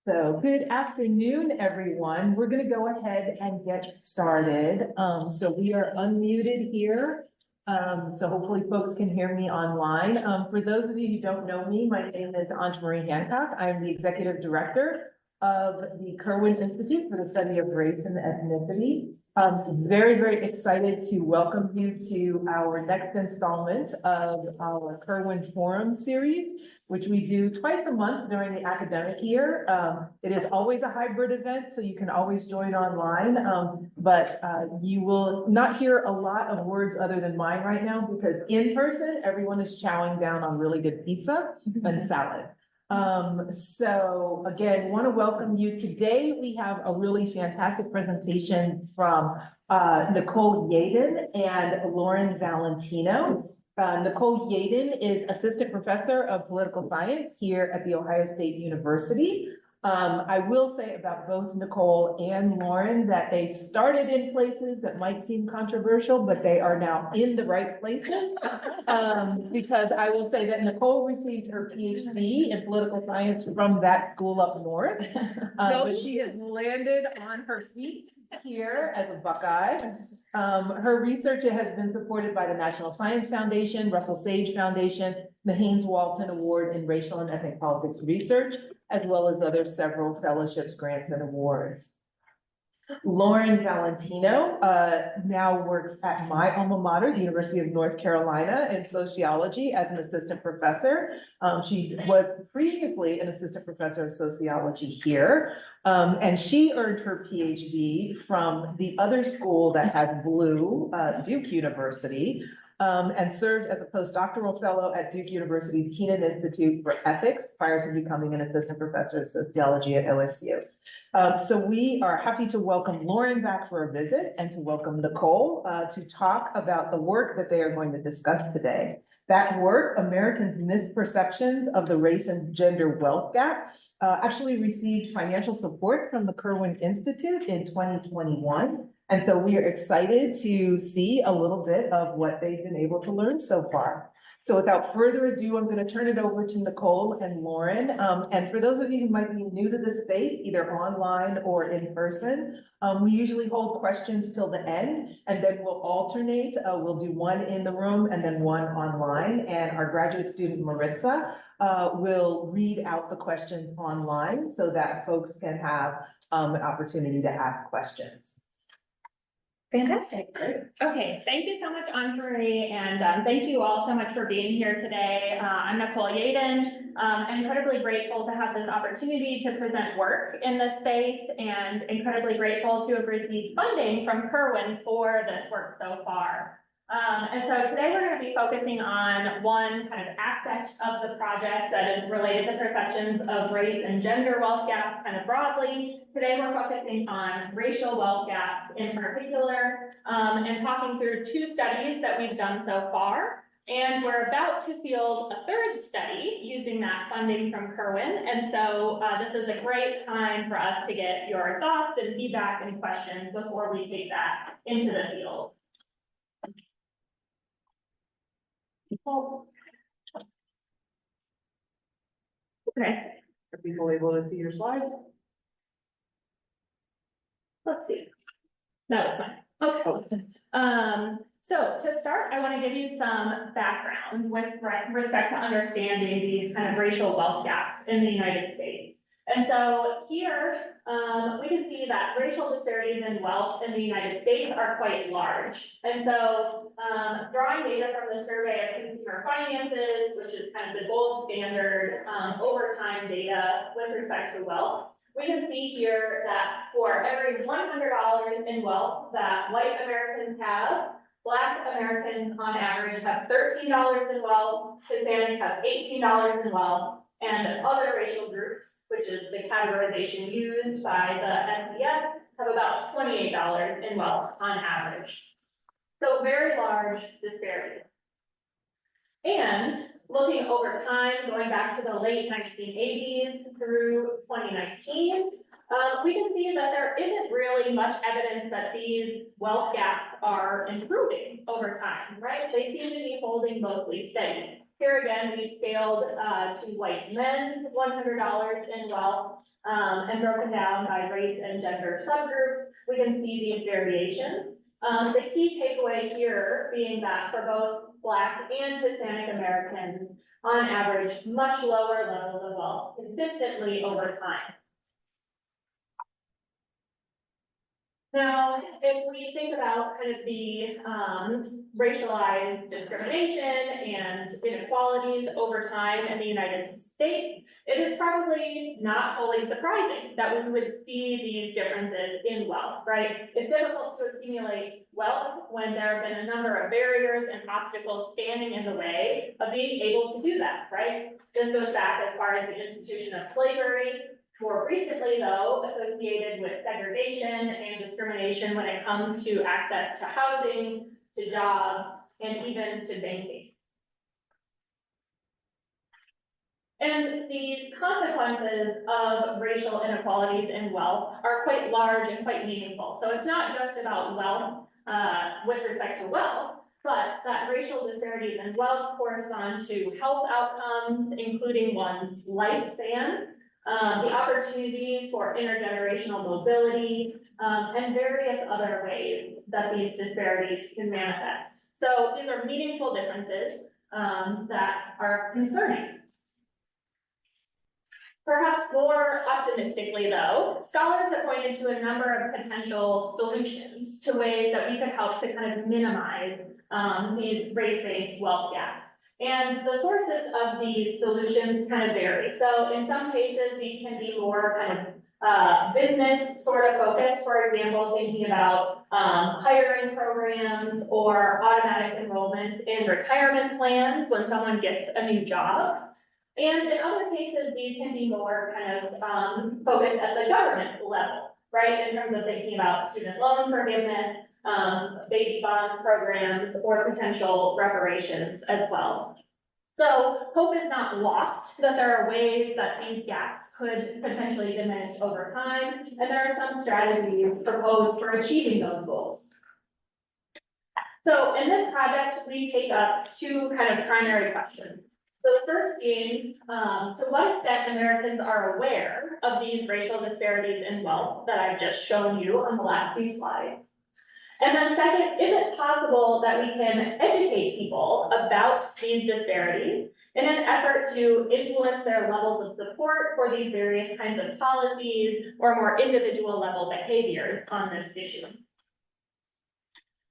So good afternoon, everyone. We're going to go ahead and get started. So we are unmuted here. So hopefully folks can hear me online. For those of you who don't know me, my name is Anj Marie Hancock. I'm the executive director of the Kirwan Institute for the Study of Race and Ethnicity. Very, very excited to welcome you to our next installment of our Kirwan Forum series, which we do twice a month during the academic year. It is always a hybrid event, so you can always join online, but you will not hear a lot of words other than mine right now, because in person, everyone is chowing down on really good pizza and salad. So again, want to welcome you. Today, we have a really fantastic presentation from Nicole Yadon and Lauren Valentino. Nicole Yadon is assistant professor of political science here at The Ohio State University. I will say about both Nicole and Lauren that they started in places that might seem controversial, but they are now in the right places. Because I will say that Nicole received her PhD in political science from that school up north. But she has landed on her feet here as a Buckeye. Her research has been supported by the National Science Foundation, Russell Sage Foundation, the Haynes Walton Award in Racial and Ethnic Politics Research, as well as other several fellowships, grants, and awards. Lauren Valentino now works at my alma mater, the University of North Carolina, in sociology as an assistant professor. She was previously an assistant professor of sociology here, and she earned her PhD from the other school that has blue, Duke University, and served as a postdoctoral fellow at Duke University's Keenan Institute for Ethics prior to becoming an assistant professor of sociology at OSU. So we are happy to welcome Lauren back for a visit and to welcome Nicole to talk about the work that they are going to discuss today. That work, Americans' Misperceptions of the Race and Gender Wealth Gap, actually received financial support from the Kirwan Institute in 2021. And so we are excited to see a little bit of what they've been able to learn so far. So without further ado, I'm going to turn it over to Nicole and Lauren. And for those of you who might be new to the space, either online or in person, we usually hold questions till the end, and then we'll alternate. We'll do one in the room and then one online. And our graduate student, Maritza, will read out the questions online so that folks can have an opportunity to ask questions. Fantastic. Okay, thank you so much, Anjali, and thank you all so much for being here today. I'm Nicole Yadon. I'm incredibly grateful to have this opportunity to present work in this space, and incredibly grateful to have received funding from Kirwan for this work so far. And so today we're going to be focusing on one kind of aspect of the project that is related to perceptions of race and gender wealth gaps kind of broadly. Today we're focusing on racial wealth gaps in particular, and talking through two studies that we've done so far. And we're about to field a third study using that funding from Kirwan. And so this is a great time for us to get your thoughts and feedback and questions before we take that into the field. Okay. Are people able to see your slides? Let's see. No, it's fine. Okay. So to start, I want to give you some background with respect to understanding these kind of racial wealth gaps in the United States. And so here, we can see that racial disparities in wealth in the United States are quite large. And so drawing data from the Survey of Consumer Finances, which is kind of the gold standard overtime data with respect to wealth, we can see here that for every $100 in wealth that white Americans have, Black Americans on average have $13 in wealth, Hispanics have $18 in wealth, and other racial groups, which is the categorization used by the SES, have about $28 in wealth on average. So very large disparities. And looking over time, going back to the late 1980s through 2019, we can see that there isn't really much evidence that these wealth gaps are improving over time, right? They seem to be holding mostly steady. Here again, we scaled to white men's $100 in wealth, and broken down by race and gender subgroups. We can see these variations. The key takeaway here being that for both Black and Hispanic Americans, on average, much lower levels of wealth consistently over time. Now, if we think about kind of the racialized discrimination and inequalities over time in the United States, it is probably not wholly surprising that we would see these differences in wealth, right? It's difficult to accumulate wealth when there have been a number of barriers and obstacles standing in the way of being able to do that, right? This goes back as far as the institution of slavery. More recently, though, associated with segregation and discrimination when it comes to access to housing, to jobs, and even to banking. And these consequences of racial inequalities in wealth are quite large and quite meaningful. So it's not just about wealth with respect to wealth, but that racial disparities in wealth correspond to health outcomes, including one's lifespan, the opportunities for intergenerational mobility, and various other ways that these disparities can manifest. So these are meaningful differences that are concerning. Perhaps more optimistically, though, scholars have pointed to a number of potential solutions to ways that we could help to kind of minimize these race-based wealth gaps. And the sources of these solutions kind of vary. So in some cases, these can be more kind of business sort of focused, for example, thinking about hiring programs or automatic enrollments in retirement plans when someone gets a new job. And in other cases, these can be more kind of focused at the government level, right? In terms of thinking about student loan forgiveness, baby bonds programs, or potential reparations as well. So hope is not lost that there are ways that these gaps could potentially diminish over time, and there are some strategies proposed for achieving those goals. So in this project, we take up two kind of primary questions. So the first being, to what extent Americans are aware of these racial disparities in wealth that I've just shown you on the last few slides. And then second, is it possible that we can educate people about these disparities in an effort to influence their levels of support for these various kinds of policies or more individual level behaviors on this issue?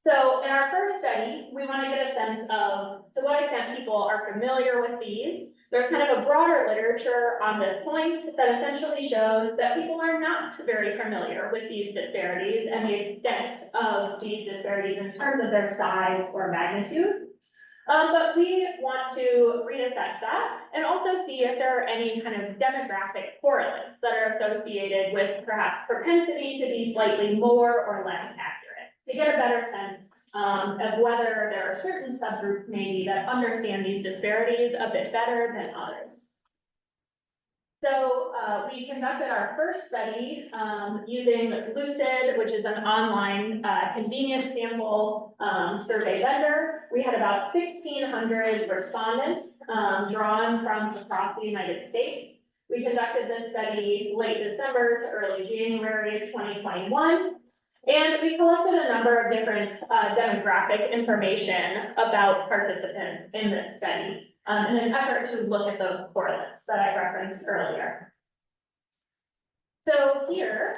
So in our first study, we want to get a sense of to what extent people are familiar with these. There's kind of a broader literature on this point that essentially shows that people are not very familiar with these disparities and the extent of these disparities in terms of their size or magnitude. But we want to reassess that and also see if there are any kind of demographic correlates that are associated with perhaps propensity to be slightly more or less accurate, to get a better sense of whether there are certain subgroups maybe that understand these disparities a bit better than others. So we conducted our first study using Lucid, which is an online convenience sample survey vendor. We had about 1,600 respondents drawn from across the United States. We conducted this study late December to early January of 2021. And we collected a number of different demographic information about participants in this study in an effort to look at those correlates that I referenced earlier. So here,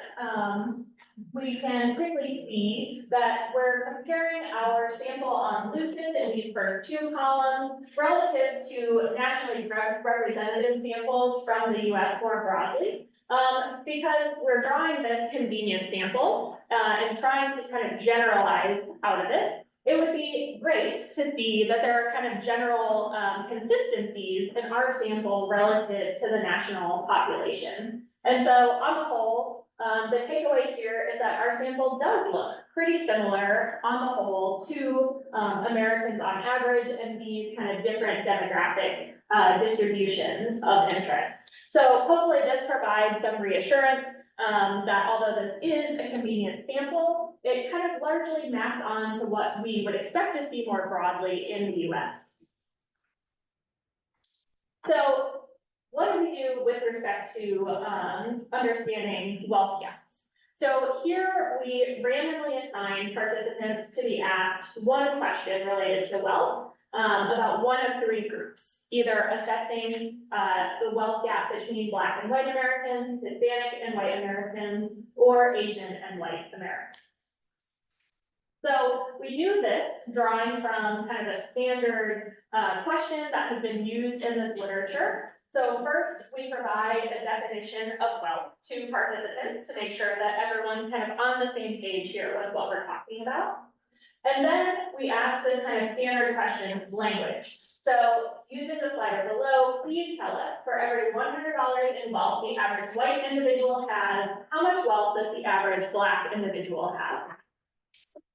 we can quickly see that we're comparing our sample on Lucid in these first two columns relative to nationally representative samples from the US more broadly. Because we're drawing this convenience sample and trying to kind of generalize out of it, it would be great to see that there are kind of general consistencies in our sample relative to the national population. And so on the whole, the takeaway here is that our sample does look pretty similar on the whole to Americans on average and these kind of different demographic distributions of interest. So hopefully this provides some reassurance that although this is a convenient sample, it kind of largely maps on to what we would expect to see more broadly in the US. So what do we do with respect to understanding wealth gaps? So here we randomly assign participants to be asked one question related to wealth about one of three groups, either assessing the wealth gap between Black and white Americans, Hispanic and white Americans, or Asian and white Americans. So we do this drawing from kind of a standard question that has been used in this literature. So first, we provide a definition of wealth to participants to make sure that everyone's kind of on the same page here with what we're talking about. And then we ask this kind of standard question language. So using the slider below, please tell us, for every $100 in wealth the average white individual has, how much wealth does the average Black individual have?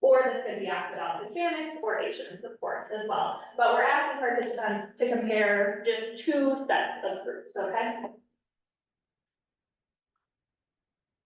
Or this could be asked about Hispanics or Asians, of course, as well. But we're asking participants to compare just two sets of groups, okay?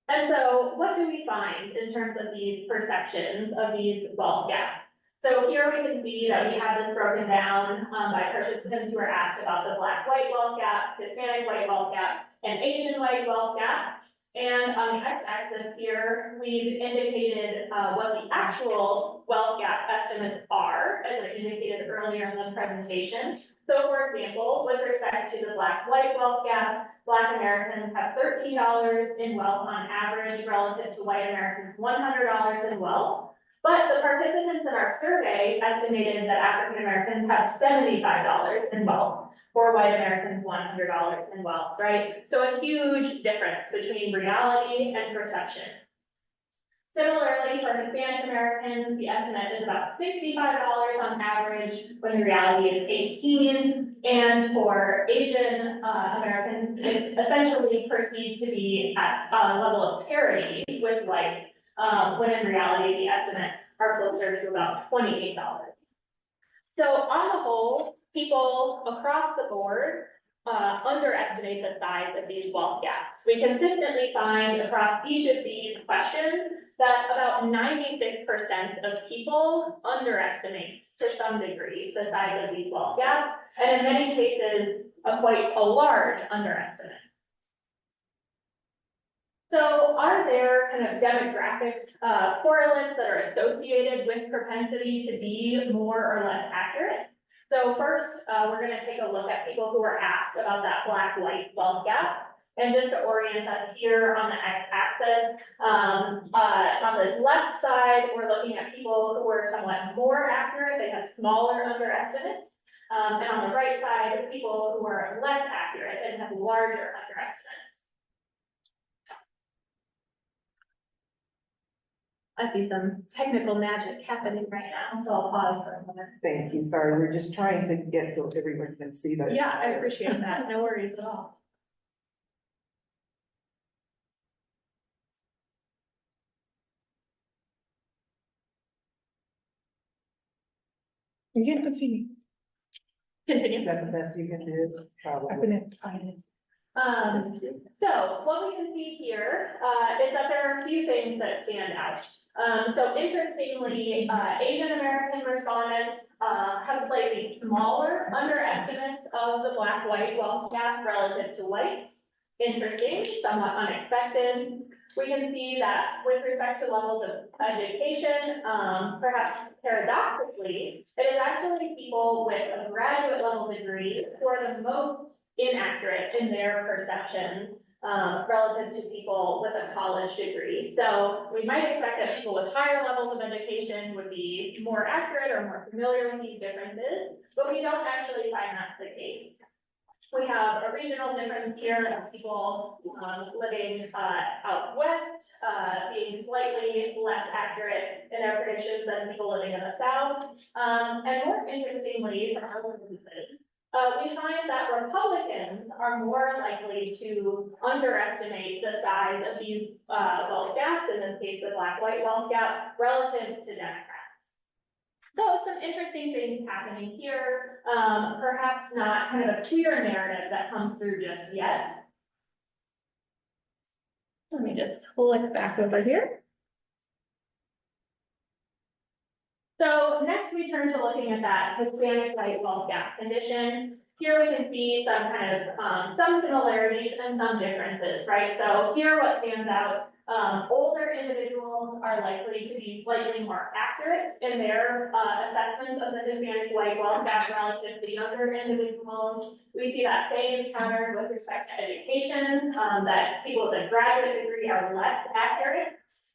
And so what do we find in terms of these perceptions of these wealth gaps? So here we can see that we have this broken down by participants who are asked about the Black-white wealth gap, Hispanic-white wealth gap, and Asian-white wealth gap. And on the x-axis here, we've indicated what the actual wealth gap estimates are, as I indicated earlier in the presentation. So for example, with respect to the Black-white wealth gap, Black Americans have $13 in wealth on average relative to white Americans' $100 in wealth. But the participants in our survey estimated that African Americans have $75 in wealth, for white Americans $100 in wealth, right? So a huge difference between reality and perception. Similarly, for Hispanic Americans, the estimate is about $65 on average, when the reality is 18. And for Asian Americans, it's essentially perceived to be at a level of parity with whites, when in reality, the estimates are closer to about $28. So on the whole, people across the board underestimate the size of these wealth gaps. We consistently find across each of these questions that about 96% of people underestimate to some degree the size of these wealth gaps, and in many cases, quite a large underestimate. So are there kind of demographic correlates that are associated with propensity to be more or less accurate? So first, we're going to take a look at people who were asked about that Black-white wealth gap. And just to orient us here on the x-axis, on this left side, we're looking at people who were somewhat more accurate. They have smaller underestimates. And on the right side, people who are less accurate and have larger underestimates. I see some technical magic happening right now, so I'll pause for a moment. Thank you. Sorry, we're just trying to get so everyone can see that. Yeah, I appreciate that. No worries at all. You can't continue. Continue. Is that the best you can do? Probably. I'm gonna find it. So what we can see here is that there are a few things that stand out. So interestingly, Asian American respondents have slightly smaller underestimates of the Black-white wealth gap relative to whites. Interesting, somewhat unexpected. We can see that with respect to levels of education, perhaps paradoxically, it is actually people with a graduate level degree who are the most inaccurate in their perceptions relative to people with a college degree. So we might expect that people with higher levels of education would be more accurate or more familiar with these differences, but we don't actually find that's the case. We have a regional difference here of people living out west being slightly less accurate in their predictions than people living in the south. And more interestingly, from other businesses, we find that Republicans are more likely to underestimate the size of these wealth gaps, in this case, the Black-white wealth gap, relative to Democrats. So some interesting things happening here, perhaps not kind of a clear narrative that comes through just yet. Let me just click back over here. So next we turn to looking at that Hispanic white wealth gap condition. here we can see some kind of, some similarities and some differences, right? So here what stands out, older individuals are likely to be slightly more accurate in their assessment of the Hispanic white wealth gap relative to younger individuals. We see that same pattern with respect to education, that people with a graduate degree are less accurate.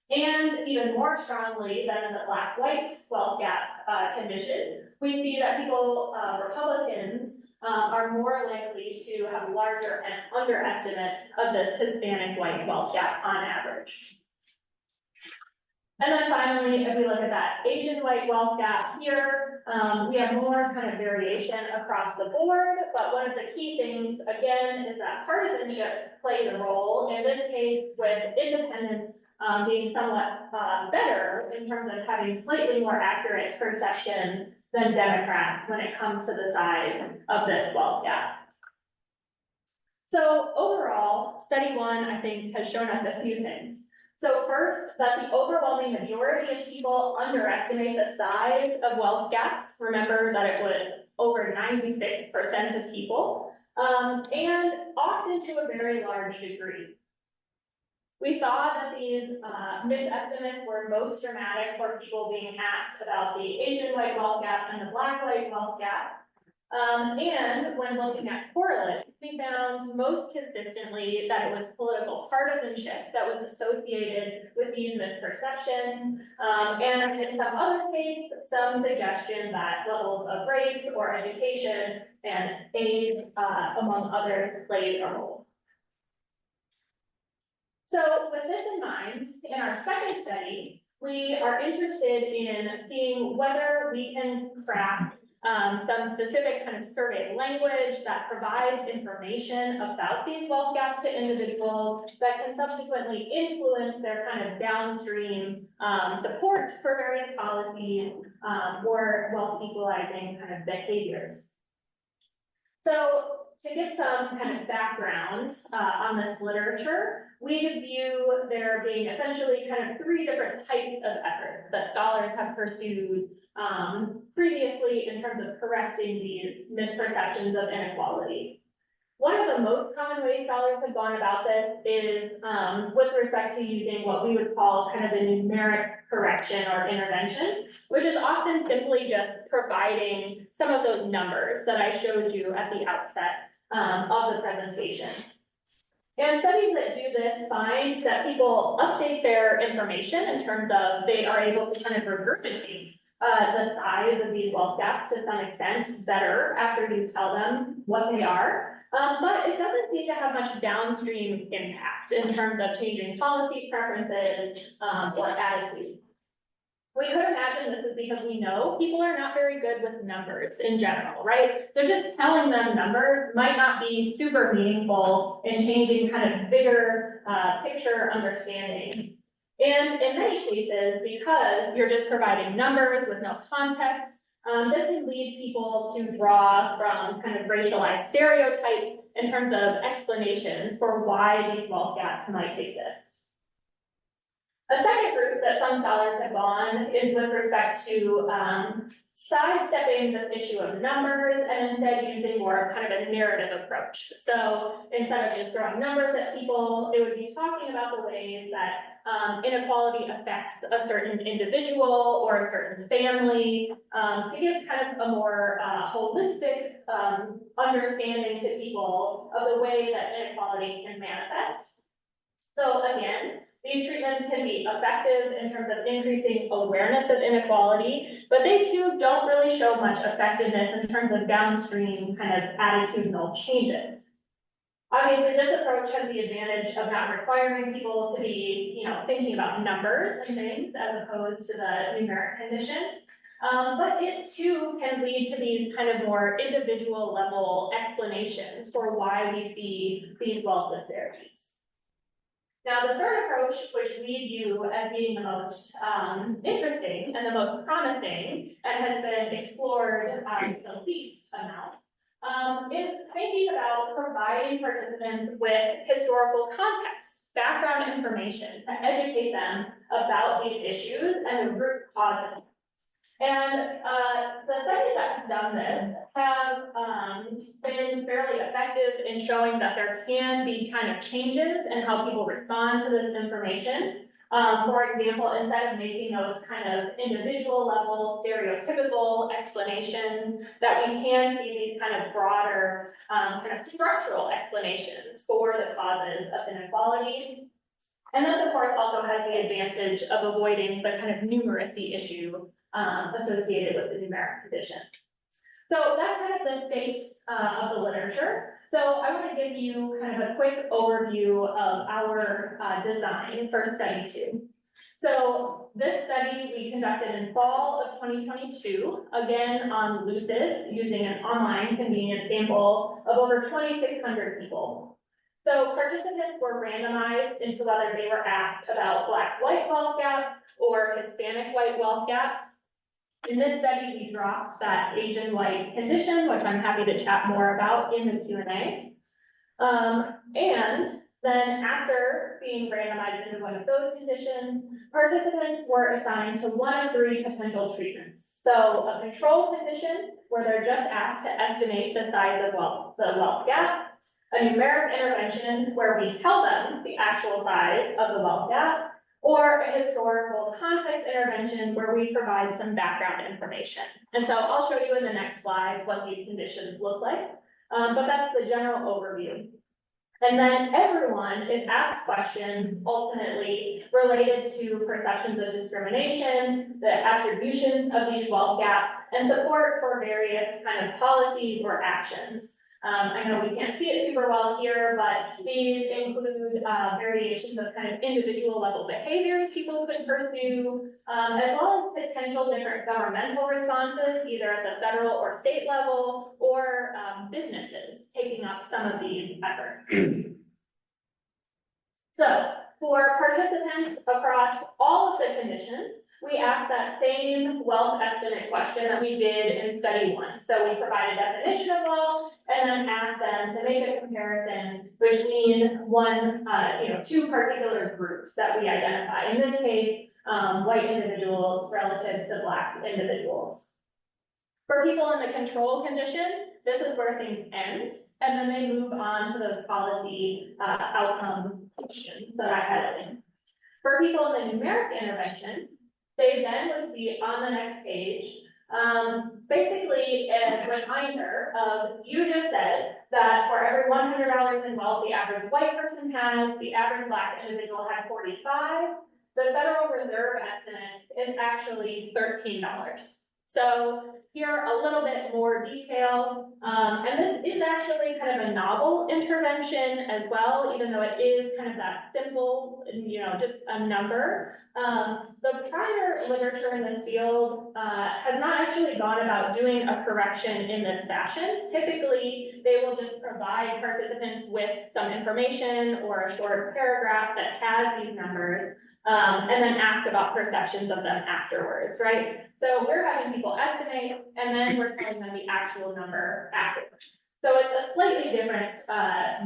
And even more strongly than in the black-white wealth gap condition, we see that people, Republicans, are more likely to have larger and underestimates of this Hispanic white wealth gap on average. And then finally, if we look at that Asian white wealth gap here, we have more kind of variation across the board, but one of the key things, again, is that partisanship plays a role, in this case with independents being somewhat better in terms of having slightly more accurate perceptions than Democrats when it comes to the size of this wealth gap. So overall, study one, I think, has shown us a few things. So first, that the overwhelming majority of people underestimate the size of wealth gaps. Remember that it was over 96% of people, and often to a very large degree. We saw that these misestimates were most dramatic for people being asked about the Asian white wealth gap and the black white wealth gap. And when looking at correlates, we found most consistently that it was political partisanship that was associated with these misperceptions. And in some other cases, some suggestion that levels of race or education and age, among others, played a role. So with this in mind, in our second study, we are interested in seeing whether we can craft some specific kind of survey language that provides information about these wealth gaps to individuals that can subsequently influence their kind of downstream support for various policies or wealth equalizing kind of behaviors. So to get some kind of background on this literature, we view there being essentially kind of three different types of efforts that scholars have pursued previously in terms of correcting these misperceptions of inequality. One of the most common ways scholars have gone about this is with respect to using what we would call kind of a numeric correction or intervention, which is often simply just providing some of those numbers that I showed you at the outset of the presentation. And studies that do this find that people update their information in terms of they are able to kind of regurgitate the size of these wealth gaps to some extent better after you tell them what they are. But it doesn't seem to have much downstream impact in terms of changing policy preferences or attitudes. We could imagine this is because we know people are not very good with numbers in general, right? So just telling them numbers might not be super meaningful in changing kind of bigger picture understanding. And in many cases, because you're just providing numbers with no context, this can lead people to draw from kind of racialized stereotypes in terms of explanations for why these wealth gaps might exist. A second route that some scholars have gone is with respect to sidestepping this issue of numbers and instead using more of kind of a narrative approach. So instead of just throwing numbers at people, they would be talking about the ways that inequality affects a certain individual or a certain family to give kind of a more holistic understanding to people of the way that inequality can manifest. So again, these treatments can be effective in terms of increasing awareness of inequality, but they too don't really show much effectiveness in terms of downstream kind of attitudinal changes. Obviously, this approach has the advantage of not requiring people to be, thinking about numbers and things as opposed to the numeric condition. But it too can lead to these kind of more individual level explanations for why we see these wealth disparities. Now, the third approach, which we view as being the most interesting and the most promising and has been explored the least amount, is thinking about providing participants with historical context, background information to educate them about these issues and the root causes. And the studies that have done this have been fairly effective in showing that there can be kind of changes in how people respond to this information. For example, instead of making those kind of individual level stereotypical explanations, that we can see these kind of broader kind of structural explanations for the causes of inequality. And this, of course, also has the advantage of avoiding the kind of numeracy issue associated with the numeric condition. So that's kind of the state of the literature. So I want to give you kind of a quick overview of our design for study 2. So this study we conducted in fall of 2022, again on Lucid, using an online convenient sample of over 2,600 people. So participants were randomized into whether they were asked about Black-white wealth gaps or Hispanic-white wealth gaps. In this study, we dropped that Asian-white condition, which I'm happy to chat more about in the Q&A. And then after being randomized into one of those conditions, participants were assigned to one of 3 potential treatments. So a control condition, where they're just asked to estimate the size of the wealth gap, a numeric intervention, where we tell them the actual size of the wealth gap, or a historical context intervention where we provide some background information. And so I'll show you in the next slide what these conditions look like, but that's the general overview. And then everyone is asked questions ultimately related to perceptions of discrimination, the attributions of these wealth gaps, and support for various kind of policies or actions. I know we can't see it super well here, but these include variations of kind of individual level behaviors people could pursue, as well as potential different governmental responses, either at the federal or state level, or businesses taking up some of these efforts. So for participants across all of the conditions, we asked that same wealth estimate question that we did in study 1. So we provided a definition of wealth and then asked them to make a comparison between two particular groups that we identify. In this case, white individuals relative to Black individuals. For people in the control condition, this is where things end, and then they move on to those policy outcome questions that I highlighted. For people in the numeric intervention, they then would see on the next page, basically a reminder of, you just said that for every $100 in wealth the average white person has, the average Black individual had 45. The Federal Reserve estimate is actually $13. So here a little bit more detail, and this is actually kind of a novel intervention as well, even though it is kind of that simple, just a number. The prior literature in this field has not actually gone about doing a correction in this fashion. Typically, they will just provide participants with some information or a short paragraph that has these numbers, and then ask about perceptions of them afterwards, right? So we're having people estimate, and then we're telling them the actual number afterwards. So it's a slightly different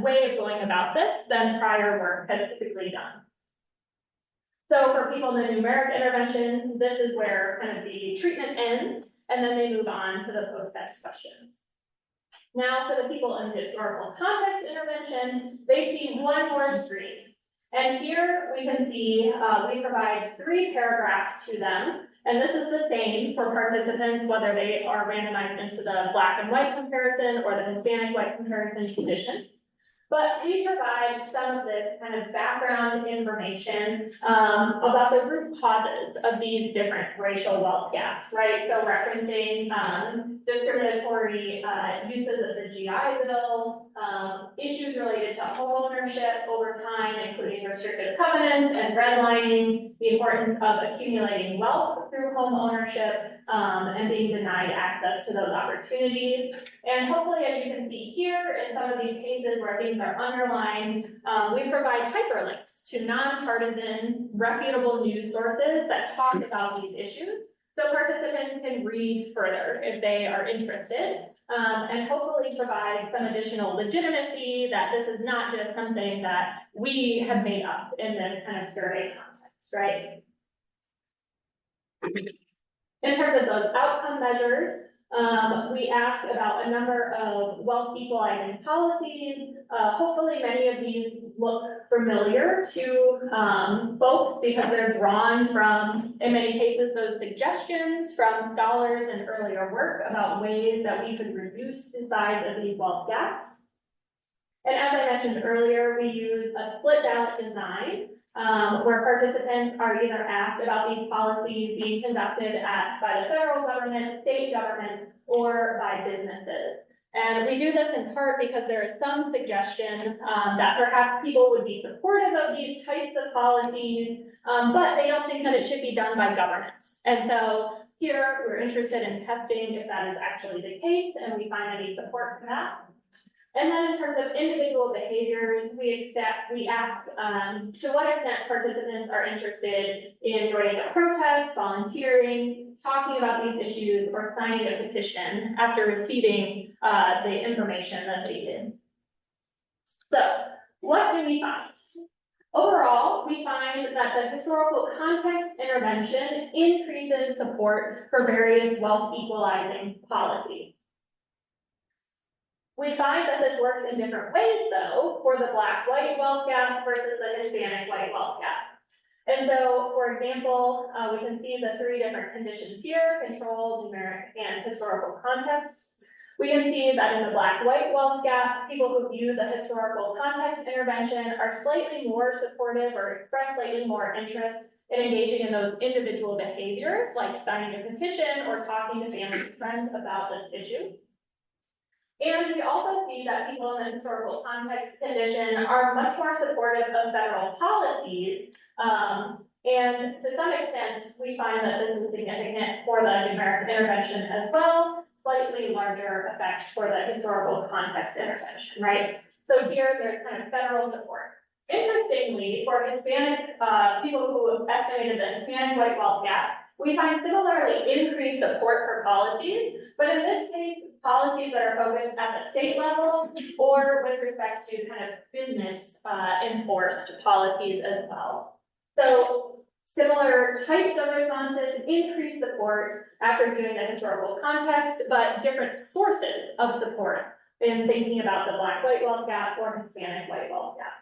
way of going about this than prior work has typically done. So for people in the numeric intervention, this is where kind of the treatment ends, and then they move on to the post-test questions. Now for the people in historical context intervention, they see one more screen. And here we can see we provide 3 paragraphs to them. And this is the same for participants, whether they are randomized into the Black and white comparison or the Hispanic white comparison condition. But we provide some of this kind of background information about the root causes of these different racial wealth gaps, right? So referencing discriminatory uses of the GI Bill, issues related to home ownership over time, including restrictive covenants and redlining, the importance of accumulating wealth through home ownership, and being denied access to those opportunities. And hopefully, as you can see here, in some of these cases where things are underlined, we provide hyperlinks to nonpartisan, reputable news sources that talk about these issues, so participants can read further if they are interested, and hopefully provide some additional legitimacy that this is not just something that we have made up in this kind of survey context, right? In terms of those outcome measures, we asked about a number of wealth equalizing policies. Hopefully many of these look familiar to folks because they're drawn from, in many cases, those suggestions from scholars and earlier work about ways that we could reduce the size of these wealth gaps. And as I mentioned earlier, we use a split ballot design where participants are either asked about these policies being conducted by the federal government, state government, or by businesses. And we do this in part because there is some suggestion that perhaps people would be supportive of these types of policies, but they don't think that it should be done by government. And so here we're interested in testing if that is actually the case, and we find any support for that. And then in terms of individual behaviors, we ask to what extent participants are interested in joining a protest, volunteering, talking about these issues, or signing a petition after receiving the information that they did. So, what do we find? Overall, we find that the historical context intervention increases support for various wealth equalizing policies. We find that this works in different ways, though, for the Black-white wealth gap versus the Hispanic-white wealth gap. And so, for example, we can see the three different conditions here: control, numeric, and historical context. We can see that in the Black-white wealth gap, people who view the historical context intervention are slightly more supportive or express slightly more interest in engaging in those individual behaviors, like signing a petition or talking to family and friends about this issue. And we also see that people in the historical context condition are much more supportive of federal policies. And to some extent, we find that this is significant for the numeric intervention as well, slightly larger effect for the historical context intervention, right? So here, there's kind of federal support. Interestingly, for Hispanic people who estimated the Hispanic white wealth gap, we find similarly increased support for policies, but in this case, policies that are focused at the state level or with respect to kind of business enforced policies as well. So similar types of responses, increased support after viewing the historical context, but different sources of support in thinking about the Black-white wealth gap or Hispanic white wealth gap.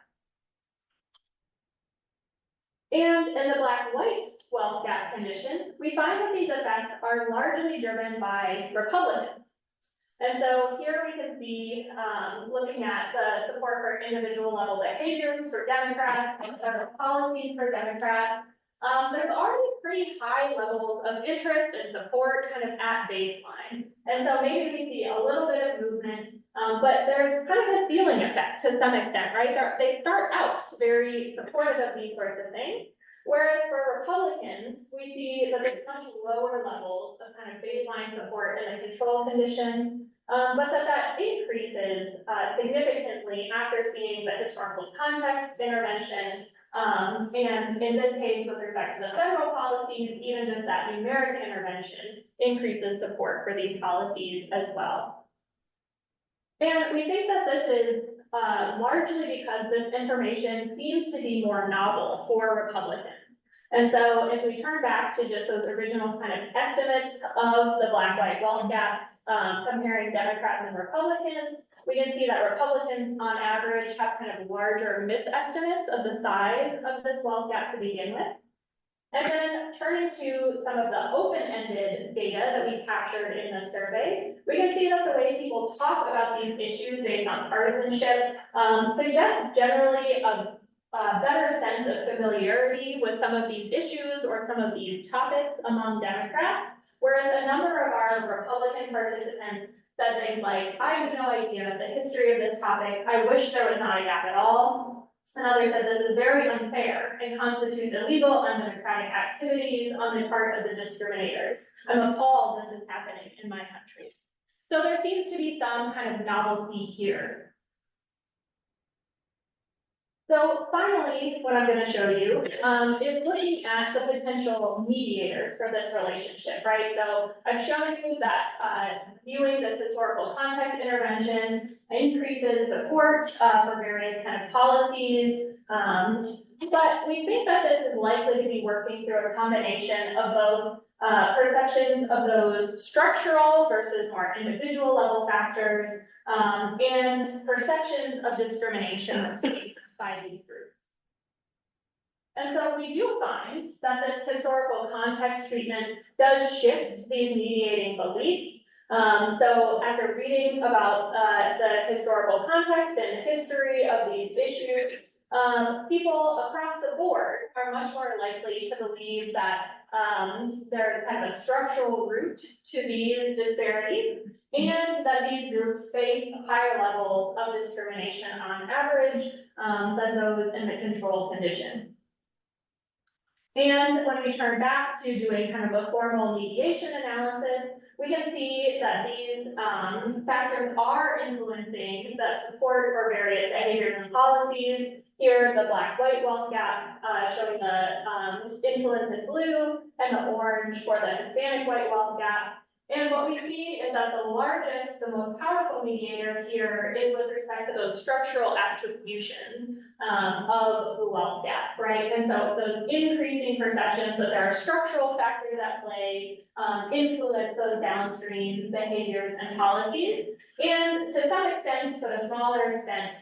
And in the Black-white wealth gap condition, we find that these effects are largely driven by Republicans. And so here we can see, looking at the support for individual level behaviors for Democrats and federal policies for Democrats, there's already pretty high levels of interest and support kind of at baseline. And so maybe we see a little bit of movement, but there's kind of a ceiling effect to some extent, right? They start out very supportive of these sorts of things. Whereas for Republicans, we see that there's much lower levels of kind of baseline support in the control condition, but that increases significantly after seeing the historical context intervention, and in this case, with respect to the federal policies, even just that numeric intervention increases support for these policies as well. And we think that this is largely because this information seems to be more novel for Republicans. And so if we turn back to just those original kind of estimates of the Black-white wealth gap, comparing Democrats and Republicans, we can see that Republicans on average have kind of larger misestimates of the size of this wealth gap to begin with. And then turning to some of the open-ended data that we captured in the survey, we can see that the way people talk about these issues based on partisanship suggests generally a better sense of familiarity with some of these issues or some of these topics among Democrats, whereas a number of our Republican participants said things like, I have no idea the history of this topic, I wish there was not a gap at all. And others said this is very unfair and constitutes illegal, undemocratic activities on the part of the discriminators. I'm appalled this is happening in my country. So there seems to be some kind of novelty here. So finally, what I'm going to show you is looking at the potential mediators for this relationship, right? So I've shown you that viewing this historical context intervention increases support for various kind of policies But we think that this is likely to be working through a combination of both perceptions of those structural versus more individual level factors, and perceptions of discrimination by these groups. And so we do find that this historical context treatment does shift these mediating beliefs. So after reading about the historical context and history of these issues, people across the board are much more likely to believe that there's kind of a structural root to these disparities, and that these groups face higher levels of discrimination on average than those in the control condition. And when we turn back to doing kind of a formal mediation analysis, we can see that these factors are influencing the support for various behaviors and policies. Here, the black-white wealth gap showing the influence in blue, and the orange for the Hispanic-white wealth gap. And what we see is that the largest, the most powerful mediator here is with respect to those structural attributions of the wealth gap, right? And so those increasing perceptions that there are structural factors at play influence those downstream behaviors and policies. And to some extent, but a smaller extent,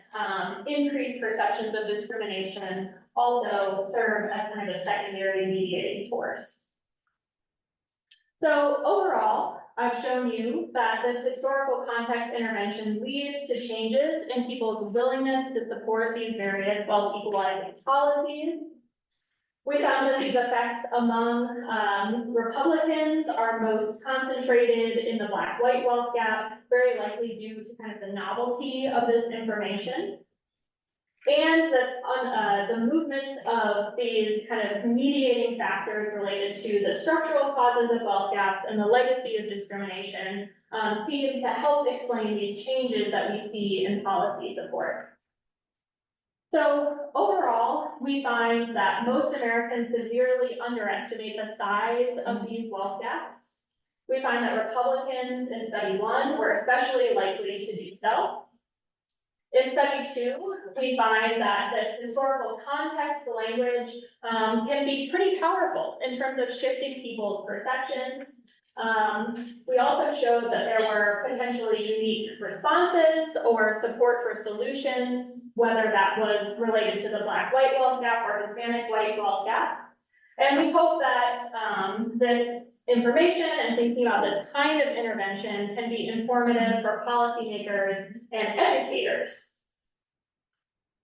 increased perceptions of discrimination also serve as kind of a secondary mediating force. So overall, I've shown you that this historical context intervention leads to changes in people's willingness to support these various wealth equalizing policies. We found that these effects among Republicans are most concentrated in the black-white wealth gap, very likely due to kind of the novelty of this information. And that the movement of these kind of mediating factors related to the structural causes of wealth gaps and the legacy of discrimination seem to help explain these changes that we see in policy support. So overall, we find that most Americans severely underestimate the size of these wealth gaps. We find that Republicans in study 1 were especially likely to do so. In study 2, we find that this historical context language can be pretty powerful in terms of shifting people's perceptions. We also showed that there were potentially unique responses or support for solutions, whether that was related to the black-white wealth gap or Hispanic-white wealth gap. And we hope that this information and thinking about this kind of intervention can be informative for policymakers and educators.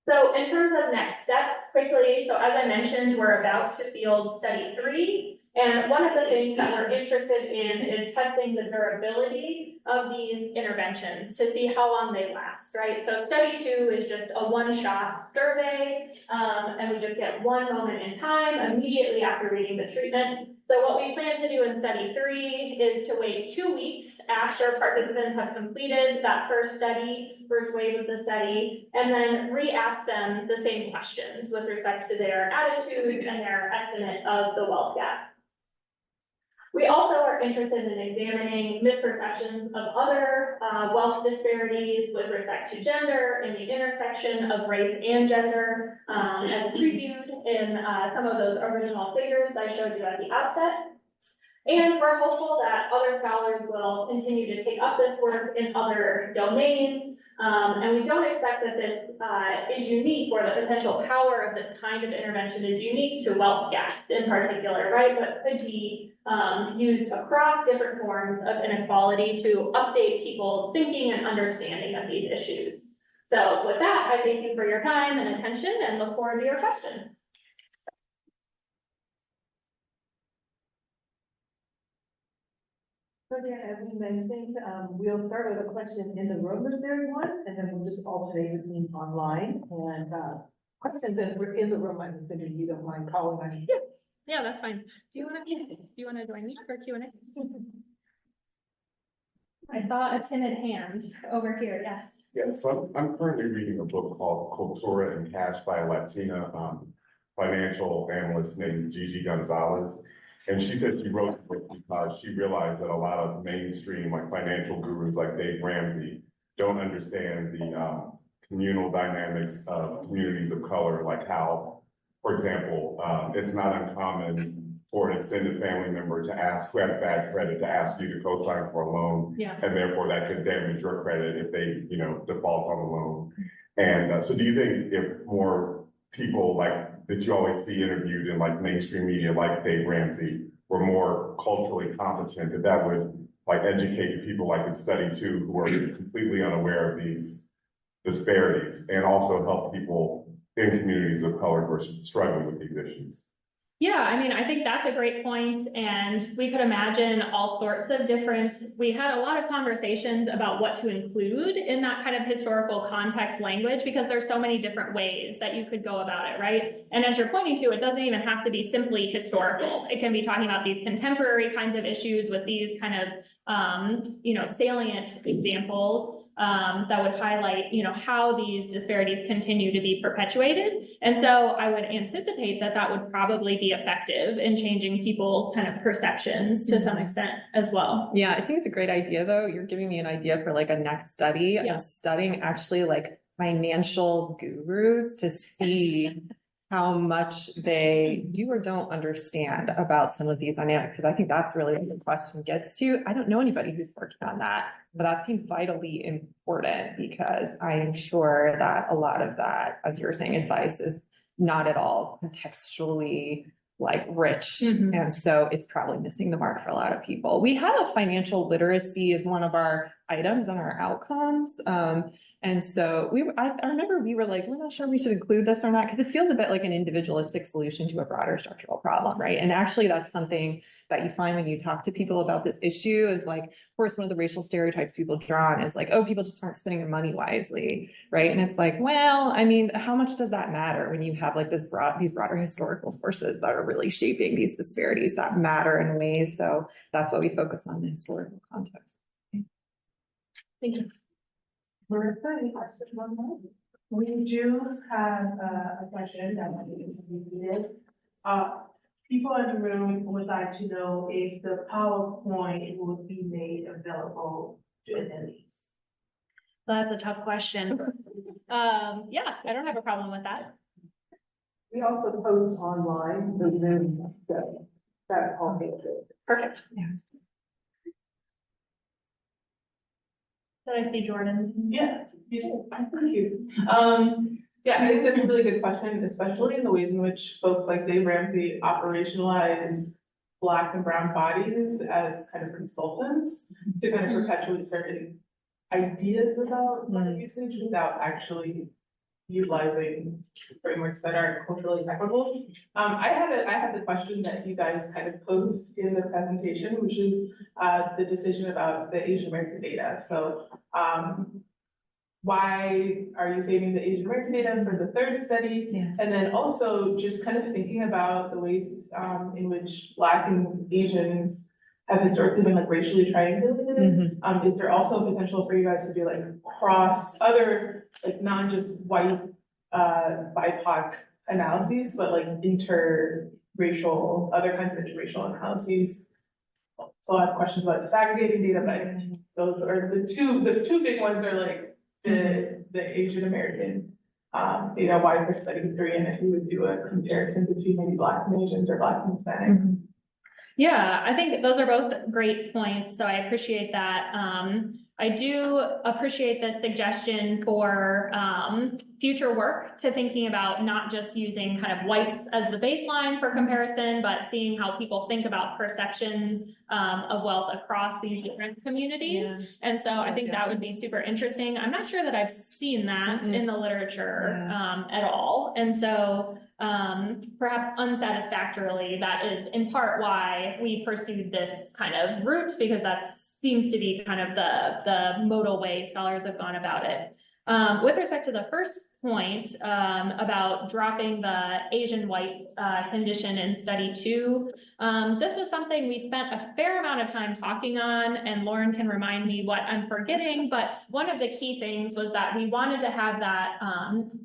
So in terms of next steps, quickly, so as I mentioned, we're about to field study 3. And one of the things that we're interested in is testing the durability of these interventions to see how long they last, right? So study 2 is just a one-shot survey, and we just get one moment in time immediately after reading the treatment. So what we plan to do in study 3 is to wait 2 weeks after participants have completed that first wave of the study, and then re-ask them the same questions with respect to their attitudes and their estimate of the wealth gap. We also are interested in examining misperceptions of other wealth disparities with respect to gender and the intersection of race and gender, as previewed in some of those original figures I showed you at the outset. And we're hopeful that other scholars will continue to take up this work in other domains. And we don't expect that this is unique, or the potential power of this kind of intervention is unique to wealth gaps in particular, right? But could be used across different forms of inequality to update people's thinking and understanding of these issues. So with that, I thank you for your time and attention and look forward to your questions. So yeah, as we mentioned, we'll start with a question in the room if there's one, and then we'll just alternate between online and questions as we're in the room. I'm assuming you don't mind calling on. Yeah, that's fine. Do you want to join me for Q&A? I saw a timid hand over here. Yes. Yeah, so I'm currently reading a book called Cultura and Cash by a Latina financial analyst named Gigi Gonzalez. And she said she wrote the book because she realized that a lot of mainstream like financial gurus like Dave Ramsey don't understand the communal dynamics of communities of color, like how, for example, it's not uncommon for an extended family member to ask, who has bad credit, to ask you to co-sign for a loan. Yeah. And therefore that could damage your credit if they, default on the loan. And so do you think if more people like that you always see interviewed in like mainstream media, like Dave Ramsey, were more culturally competent, that would like educate the people like in study too, who are completely unaware of these disparities, and also help people in communities of color who are struggling with these issues? Yeah, I mean, I think that's a great point, and we could imagine all sorts of different, we had a lot of conversations about what to include in that kind of historical context language, because there's so many different ways that you could go about it, right? And as you're pointing to, it doesn't even have to be simply historical. It can be talking about these contemporary kinds of issues with these kind of, salient examples. That would highlight, how these disparities continue to be perpetuated. And so I would anticipate that that would probably be effective in changing people's kind of perceptions to some extent as well. Yeah, I think it's a great idea though. You're giving me an idea for like a next study of studying actually like financial gurus to see how much they do or don't understand about some of these dynamics, because I think that's really what the question gets to. I don't know anybody who's working on that, but that seems vitally important, because I am sure that a lot of that, as you're saying, advice is not at all contextually like rich. And so it's probably missing the mark for a lot of people. We have a financial literacy as one of our items on our outcomes. And so I remember we were like, we're not sure we should include this or not, because it feels a bit like an individualistic solution to a broader structural problem, right? And actually that's something that you find when you talk to people about this issue is like, of course, one of the racial stereotypes people draw on is like, oh, people just aren't spending their money wisely, right? And it's like, well, I mean, how much does that matter when you have like these broader historical forces that are really shaping these disparities that matter in ways? So that's what we focus on, the historical context. Thank you. Marissa, any questions on that? We do have a question that might be needed. People in the room would like to know if the PowerPoint would be made available to attendees. That's a tough question. Yeah, I don't have a problem with that. We also post online the Zoom, so that's all good. Perfect. Yeah. Did I see Jordan's? Yeah, you did. Thank you. Yeah, I think that's a really good question, especially in the ways in which folks like Dave Ramsey operationalize Black and brown bodies as kind of consultants to kind of perpetuate certain ideas about money usage without actually utilizing frameworks that are culturally equitable. I had the question that you guys kind of posed in the presentation, which is the decision about the Asian American data. So why are you saving the Asian American data for the third study? Yeah. And then also just kind of thinking about the ways in which Black and Asians have historically been like racially triangulated. Is there also a potential for you guys to do like cross other, like not just white BIPOC analyses, but like interracial, other kinds of interracial analyses? So I have questions about disaggregating data, but those are the two big ones are like the Asian American data, why we're studying 3, and if we would do a comparison between maybe Black and Asians or Black and Hispanics. Yeah, I think those are both great points, so I appreciate that. I do appreciate the suggestion for future work to thinking about not just using kind of whites as the baseline for comparison, but seeing how people think about perceptions of wealth across these different communities. Yeah. And so I think that would be super interesting. I'm not sure that I've seen that in the literature at all. And so perhaps unsatisfactorily, that is in part why we pursued this kind of route, because that seems to be kind of the modal way scholars have gone about it. With respect to the first point, about dropping the Asian white, condition in study 2. This was something we spent a fair amount of time talking on, and Lauren can remind me what I'm forgetting, but one of the key things was that we wanted to have that,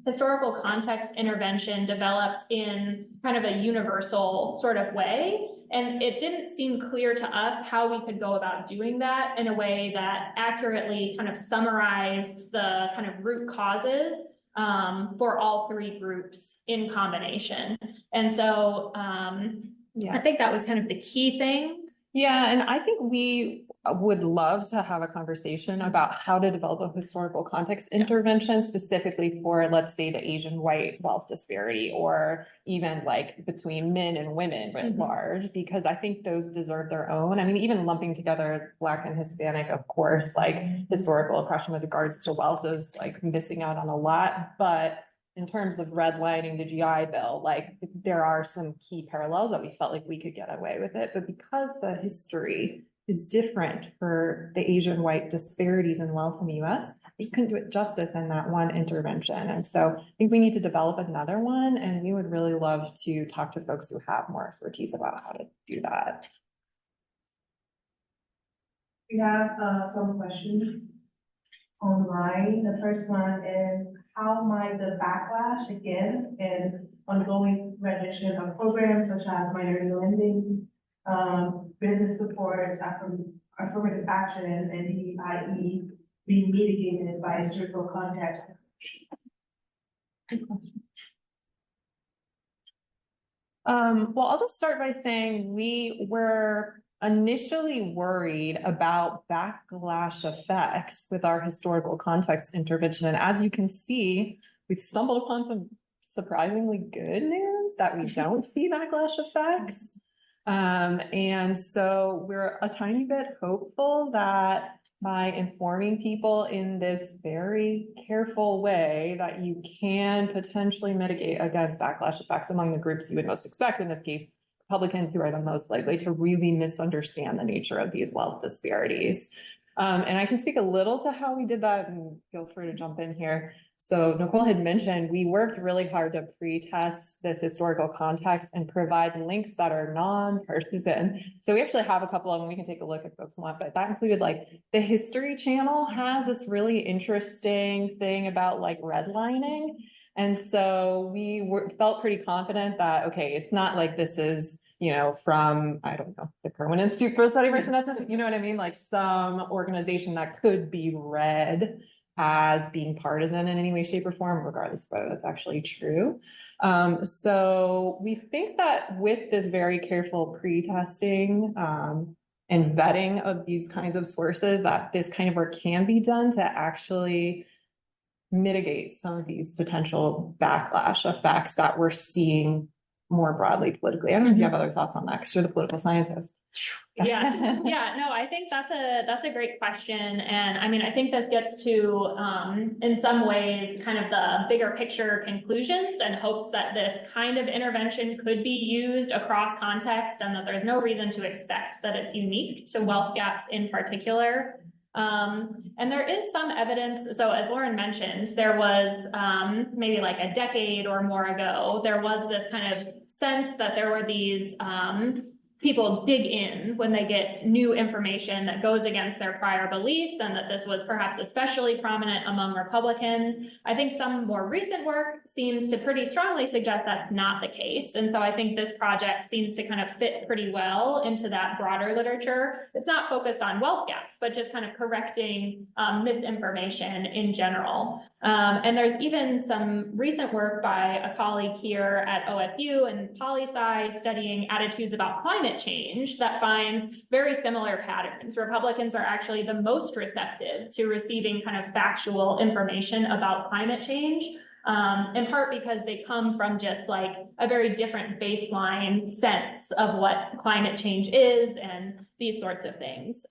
historical context intervention developed in kind of a universal sort of way. And it didn't seem clear to us how we could go about doing that in a way that accurately kind of summarized the kind of root causes, for all 3 groups in combination. And so, I think that was kind of the key thing. Yeah, and I think we would love to have a conversation about how to develop a historical context intervention specifically for, let's say, the Asian white wealth disparity, or even like between men and women writ large, because I think those deserve their own. I mean, even lumping together Black and Hispanic, of course, like historical oppression with regards to wealth is like missing out on a lot, but in terms of redlining the GI Bill, like there are some key parallels that we felt like we could get away with it. But because the history is different for the Asian white disparities in wealth in the US, we just couldn't do it justice in that one intervention. And so I think we need to develop another one, and we would really love to talk to folks who have more expertise about how to do that. We have some questions online. The first one is, how might the backlash against and ongoing rendition of programs such as minority lending, business supports, affirmative action, and DEIE be mitigated by historical context? Well, I'll just start by saying we were initially worried about backlash effects with our historical context intervention. And as you can see, we've stumbled upon some surprisingly good news that we don't see backlash effects. And so we're a tiny bit hopeful that by informing people in this very careful way that you can potentially mitigate against backlash effects among the groups you would most expect, in this case, Republicans, who are the most likely to really misunderstand the nature of these wealth disparities. And I can speak a little to how we did that, and feel free to jump in here. So Nicole had mentioned we worked really hard to pre-test this historical context and provide links that are non-partisan. So we actually have a couple of them we can take a look if folks want, but that included like the History Channel has this really interesting thing about like redlining. And so we felt pretty confident that, okay, it's not like this is, you know, from, I don't know, the Kerwin Institute for the Study of Race and Ethnicity, you know what I mean? Like some organization that could be read as being partisan in any way, shape, or form, regardless of whether that's actually true. So we think that with this very careful pre-testing and vetting of these kinds of sources, that this kind of work can be done to actually mitigate some of these potential backlash effects that we're seeing more broadly politically. I don't know if you have other thoughts on that, because you're the political scientist. Yeah, no, I think that's a great question. And I mean, I think this gets to, in some ways, kind of the bigger picture conclusions and hopes that this kind of intervention could be used across contexts, and that there's no reason to expect that it's unique to wealth gaps in particular. And there is some evidence. So as Lauren mentioned, there was maybe like a decade or more ago, there was this kind of sense that there were these people dig in when they get new information that goes against their prior beliefs, and that this was perhaps especially prominent among Republicans. I think some more recent work seems to pretty strongly suggest that's not the case. And so I think this project seems to kind of fit pretty well into that broader literature. It's not focused on wealth gaps, but just kind of correcting misinformation in general. And there's even some recent work by a colleague here at OSU and poli-sci studying attitudes about climate change that finds very similar patterns. Republicans are actually the most receptive to receiving kind of factual information about climate change, in part because they come from just like a very different baseline sense of what climate change is and these sorts of things.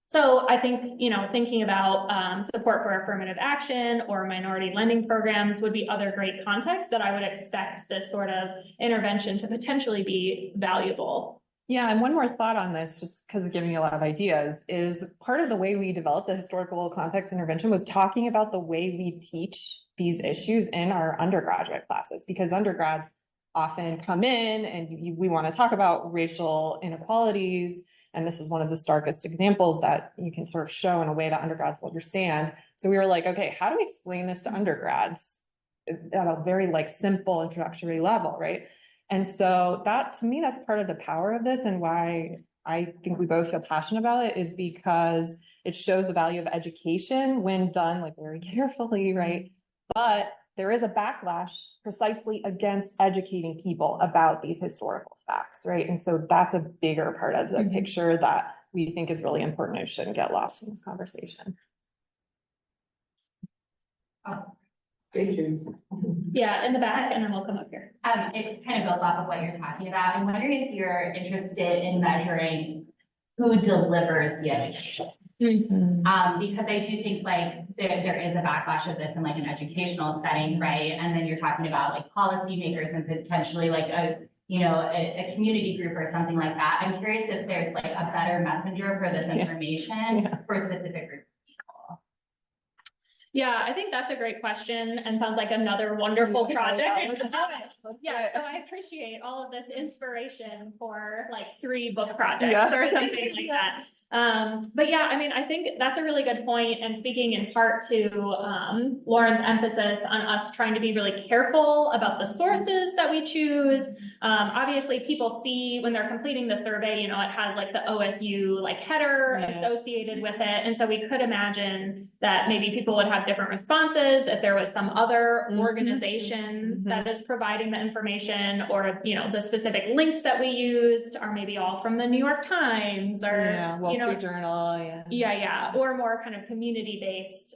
So I think, you know, thinking about support for affirmative action or minority lending programs would be other great contexts that I would expect this sort of intervention to potentially be valuable. Yeah, and one more thought on this, just because it's giving me a lot of ideas, is part of the way we developed the historical context intervention was talking about the way we teach these issues in our undergraduate classes, because undergrads often come in and we want to talk about racial inequalities. And this is one of the starkest examples that you can sort of show in a way that undergrads will understand. So we were like, okay, how do we explain this to undergrads at a very like simple introductory level, right? And so that, to me, that's part of the power of this and why I think we both feel passionate about it, is because it shows the value of education when done like very carefully, right? But there is a backlash precisely against educating people about these historical facts, right? And so that's a bigger part of the picture that we think is really important and shouldn't get lost in this conversation. Yeah, in the back, and then we'll come up here. It kind of builds off of what you're talking about. I'm wondering if you're interested in measuring who delivers the education. Because I do think like there is a backlash of this in like an educational setting, right? And then you're talking about like policymakers and potentially like a community group or something like that. I'm curious if there's like a better messenger for this information for specific groups. Yeah, I think that's a great question and sounds like another wonderful project. Yeah, so I appreciate all of this inspiration for like 3 book projects or something like that. But yeah, I mean, I think that's a really good point, and speaking in part to Lauren's emphasis on us trying to be really careful about the sources that we choose. Obviously people see when they're completing the survey, it has like the OSU like header associated with it. And so we could imagine that maybe people would have different responses if there was some other organization that is providing the information, or, the specific links that we used are maybe all from the New York Times or, Wall Street Journal. Or more kind of community-based,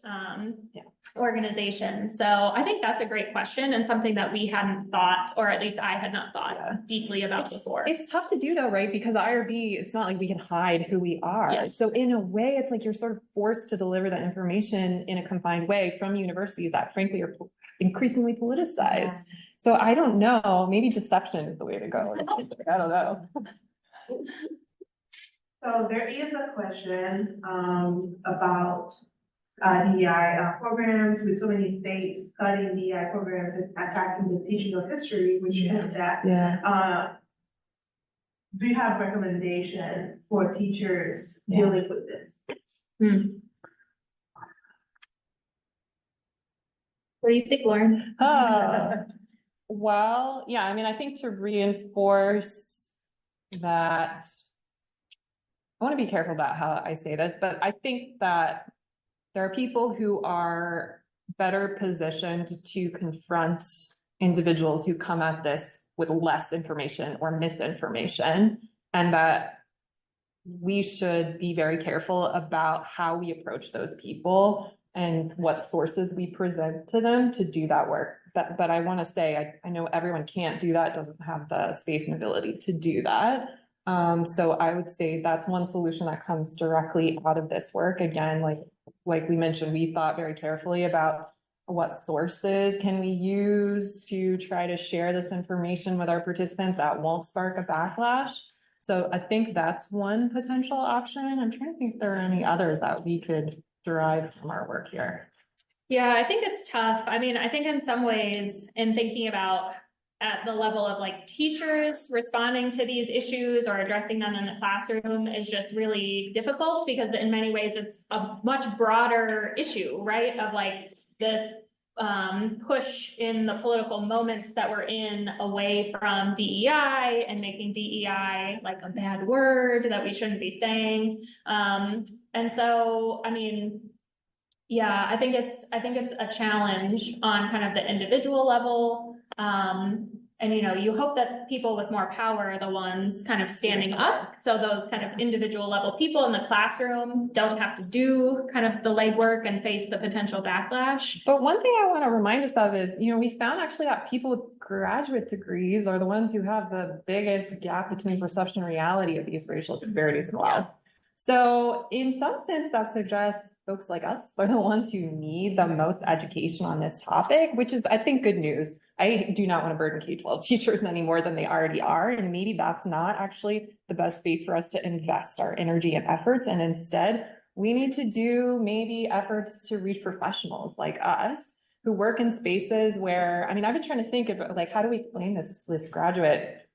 organizations. So I think that's a great question and something that we hadn't thought, or at least I had not thought deeply about before. It's tough to do though, right? Because IRB, it's not like we can hide who we are. Yes. So in a way, it's like you're sort of forced to deliver that information in a confined way from universities that frankly are increasingly politicized. So I don't know, maybe deception is the way to go. I don't know. So there is a question about DEI programs, with so many states cutting DEI programs and attacking the teaching of history, which is that. Do you have recommendation for teachers dealing with this? What do you think, Lauren? Well, yeah, I mean, I think to reinforce that, I want to be careful about how I say this, but I think that there are people who are better positioned to confront individuals who come at this with less information or misinformation, and that we should be very careful about how we approach those people and what sources we present to them to do that work. But I want to say, I know everyone can't do that, doesn't have the space and ability to do that. So I would say that's one solution that comes directly out of this work. Again, like we mentioned, we thought very carefully about what sources can we use to try to share this information with our participants that won't spark a backlash. So I think that's one potential option. I'm trying to think if there are any others that we could derive from our work here. Yeah, I think it's tough. I mean, I think in some ways, in thinking about at the level of like teachers responding to these issues or addressing them in the classroom is just really difficult, because in many ways it's a much broader issue, right? Of like this push in the political moments that we're in away from DEI and making DEI like a bad word that we shouldn't be saying. And so, I mean, yeah, I think it's a challenge on kind of the individual level. And you hope that people with more power are the ones kind of standing up. So those kind of individual level people in the classroom don't have to do kind of the legwork and face the potential backlash. But one thing I want to remind us of is, we found actually that people with graduate degrees are the ones who have the biggest gap between perception and reality of these racial disparities as well. So in some sense, that suggests folks like us are the ones who need the most education on this topic, which is, I think, good news. I do not want to burden K-12 teachers any more than they already are. And maybe that's not actually the best space for us to invest our energy and efforts. And instead, we need to do maybe efforts to reach professionals like us who work in spaces where, I mean, I've been trying to think about like, how do we claim this graduate,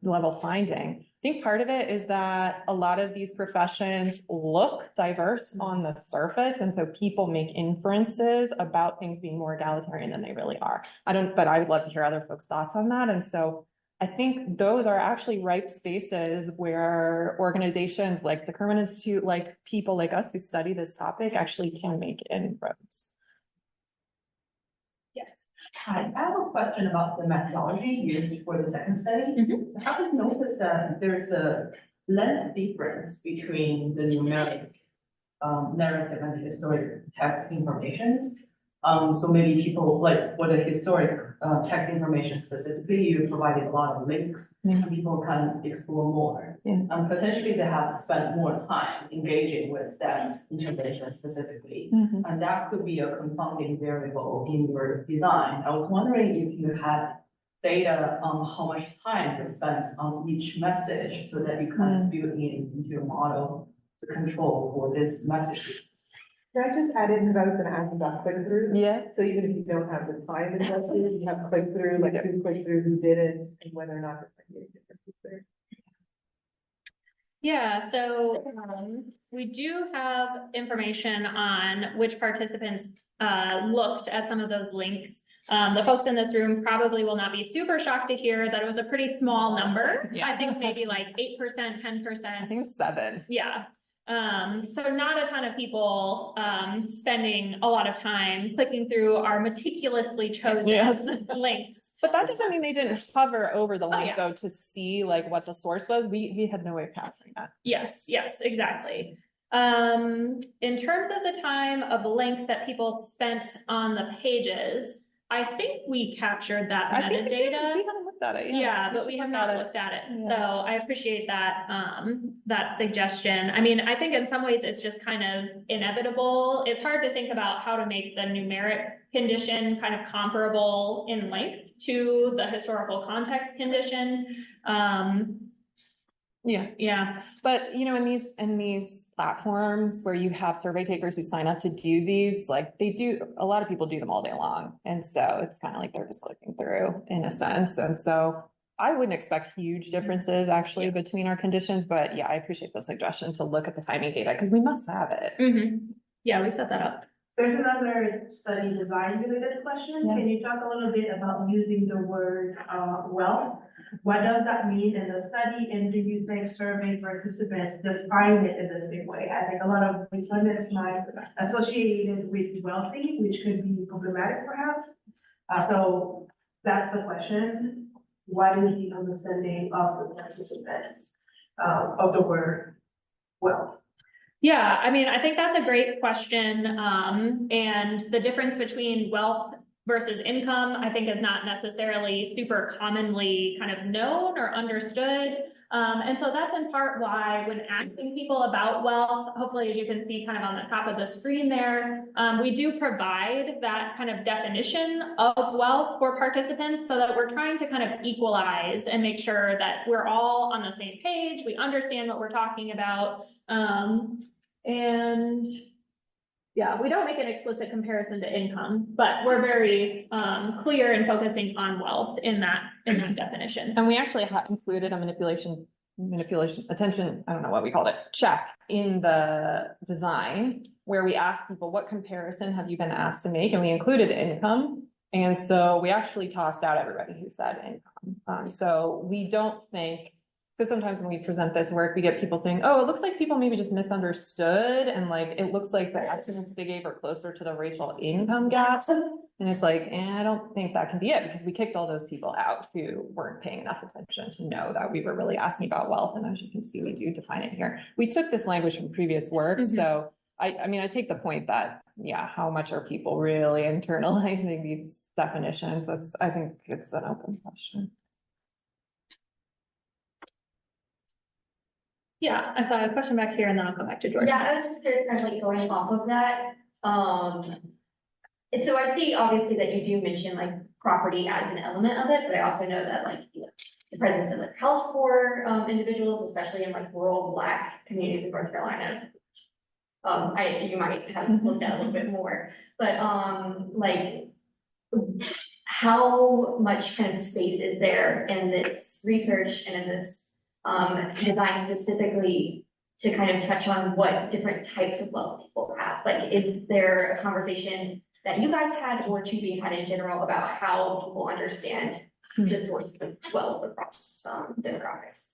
level finding? I think part of it is that a lot of these professions look diverse on the surface. And so people make inferences about things being more egalitarian than they really are. But I would love to hear other folks' thoughts on that. And so I think those are actually ripe spaces where organizations like the Kerman Institute, like people like us who study this topic actually can make inroads. Yes. Hi, I have a question about the methodology used for the second study. Mhm. So I have noticed that there's a length difference between the numeric narrative and the historic text informations. So maybe people, like for the historic text information specifically, you provided a lot of links and people can explore more. Potentially they have spent more time engaging with that information specifically. And that could be a confounding variable in your design. I was wondering if you had data on how much time is spent on each message so that you can build in into your model to control for this message. Can I just add in, because I was gonna ask about click-through? Yeah. So even if you don't have the time invested, you have click-through, like who clicked through, who didn't, and whether or not there's any differences there. Yeah, so we do have information on which participants looked at some of those links. The folks in this room probably will not be super shocked to hear that it was a pretty small number. Yeah. I think maybe like 8%, 10%. I think it's 7. Yeah. So not a ton of people spending a lot of time clicking through our meticulously chosen links. But that doesn't mean they didn't hover over the link yeah. though to see like what the source was. We had no way of capturing that. Yes, exactly. In terms of the time of length that people spent on the pages, I think we captured that metadata. We haven't looked at it. Yeah, but we have not looked at it. Yeah. So I appreciate that, that suggestion. I mean, I think in some ways it's just kind of inevitable. It's hard to think about how to make the numeric condition kind of comparable in length to the historical context condition. Yeah. But in these platforms where you have survey takers who sign up to do these, like a lot of people do them all day long. And so it's kind of like they're just clicking through in a sense. And so I wouldn't expect huge differences actually between our conditions, but yeah, I appreciate the suggestion to look at the timing data because we must have it. Yeah, we set that up. There's another study design related question. Yeah. Can you talk a little bit about using the word wealth? What does that mean in the study? And do you think survey participants define it in the same way? I think a lot of respondents might associate it with wealthy, which could be problematic perhaps. So that's the question. What is the understanding of the participants of the word wealth? Yeah, I mean, I think that's a great question. And the difference between wealth versus income, I think is not necessarily super commonly kind of known or understood. And so that's in part why when asking people about wealth, hopefully, as you can see kind of on the top of the screen there, we do provide that kind of definition of wealth for participants so that we're trying to kind of equalize and make sure that we're all on the same page, we understand what we're talking about. And yeah, we don't make an explicit comparison to income, but we're very clear in focusing on wealth in that definition. And we actually included a manipulation attention, I don't know what we called it, check in the design where we asked people, what comparison have you been asked to make? And we included income. And so we actually tossed out everybody who said income. So we don't think, because sometimes when we present this work, we get people saying, oh, it looks like people maybe just misunderstood. And like, it looks like the estimates they gave are closer to the racial income gaps. And it's like, I don't think that can be it because we kicked all those people out who weren't paying enough attention to know that we were really asking about wealth. And as you can see, we do define it here. We took this language from previous work. So I mean, I take the point that, yeah, how much are people really internalizing these definitions? I think it's an open question. Yeah, I saw a question back here and then I'll come back to Jordan. Yeah, I was just curious, kind of like going off of that, and so I see obviously that you do mention like property as an element of it, but I also know that like, you know, the presence of like house poor, individuals, especially in like rural Black communities in North Carolina. You might have looked at a little bit more, but, like, how much kind of space is there in this research and in this, design specifically to kind of touch on what different types of wealth people have? Like, is there a conversation that you guys had or to be had in general about how people understand the source of wealth across, demographics?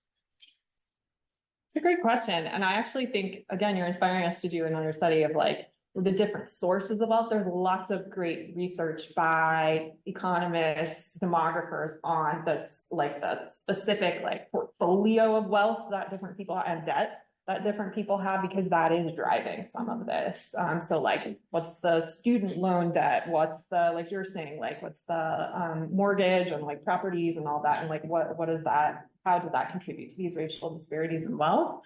It's a great question. And I actually think, again, you're inspiring us to do another study of like the different sources of wealth. There's lots of great research by economists, demographers on this, like the specific like portfolio of wealth that different people and debt that different people have, because that is driving some of this. So like, what's the student loan debt? What's the, like you're saying, like, what's the mortgage and like properties and all that? And like, what is that? How did that contribute to these racial disparities in wealth?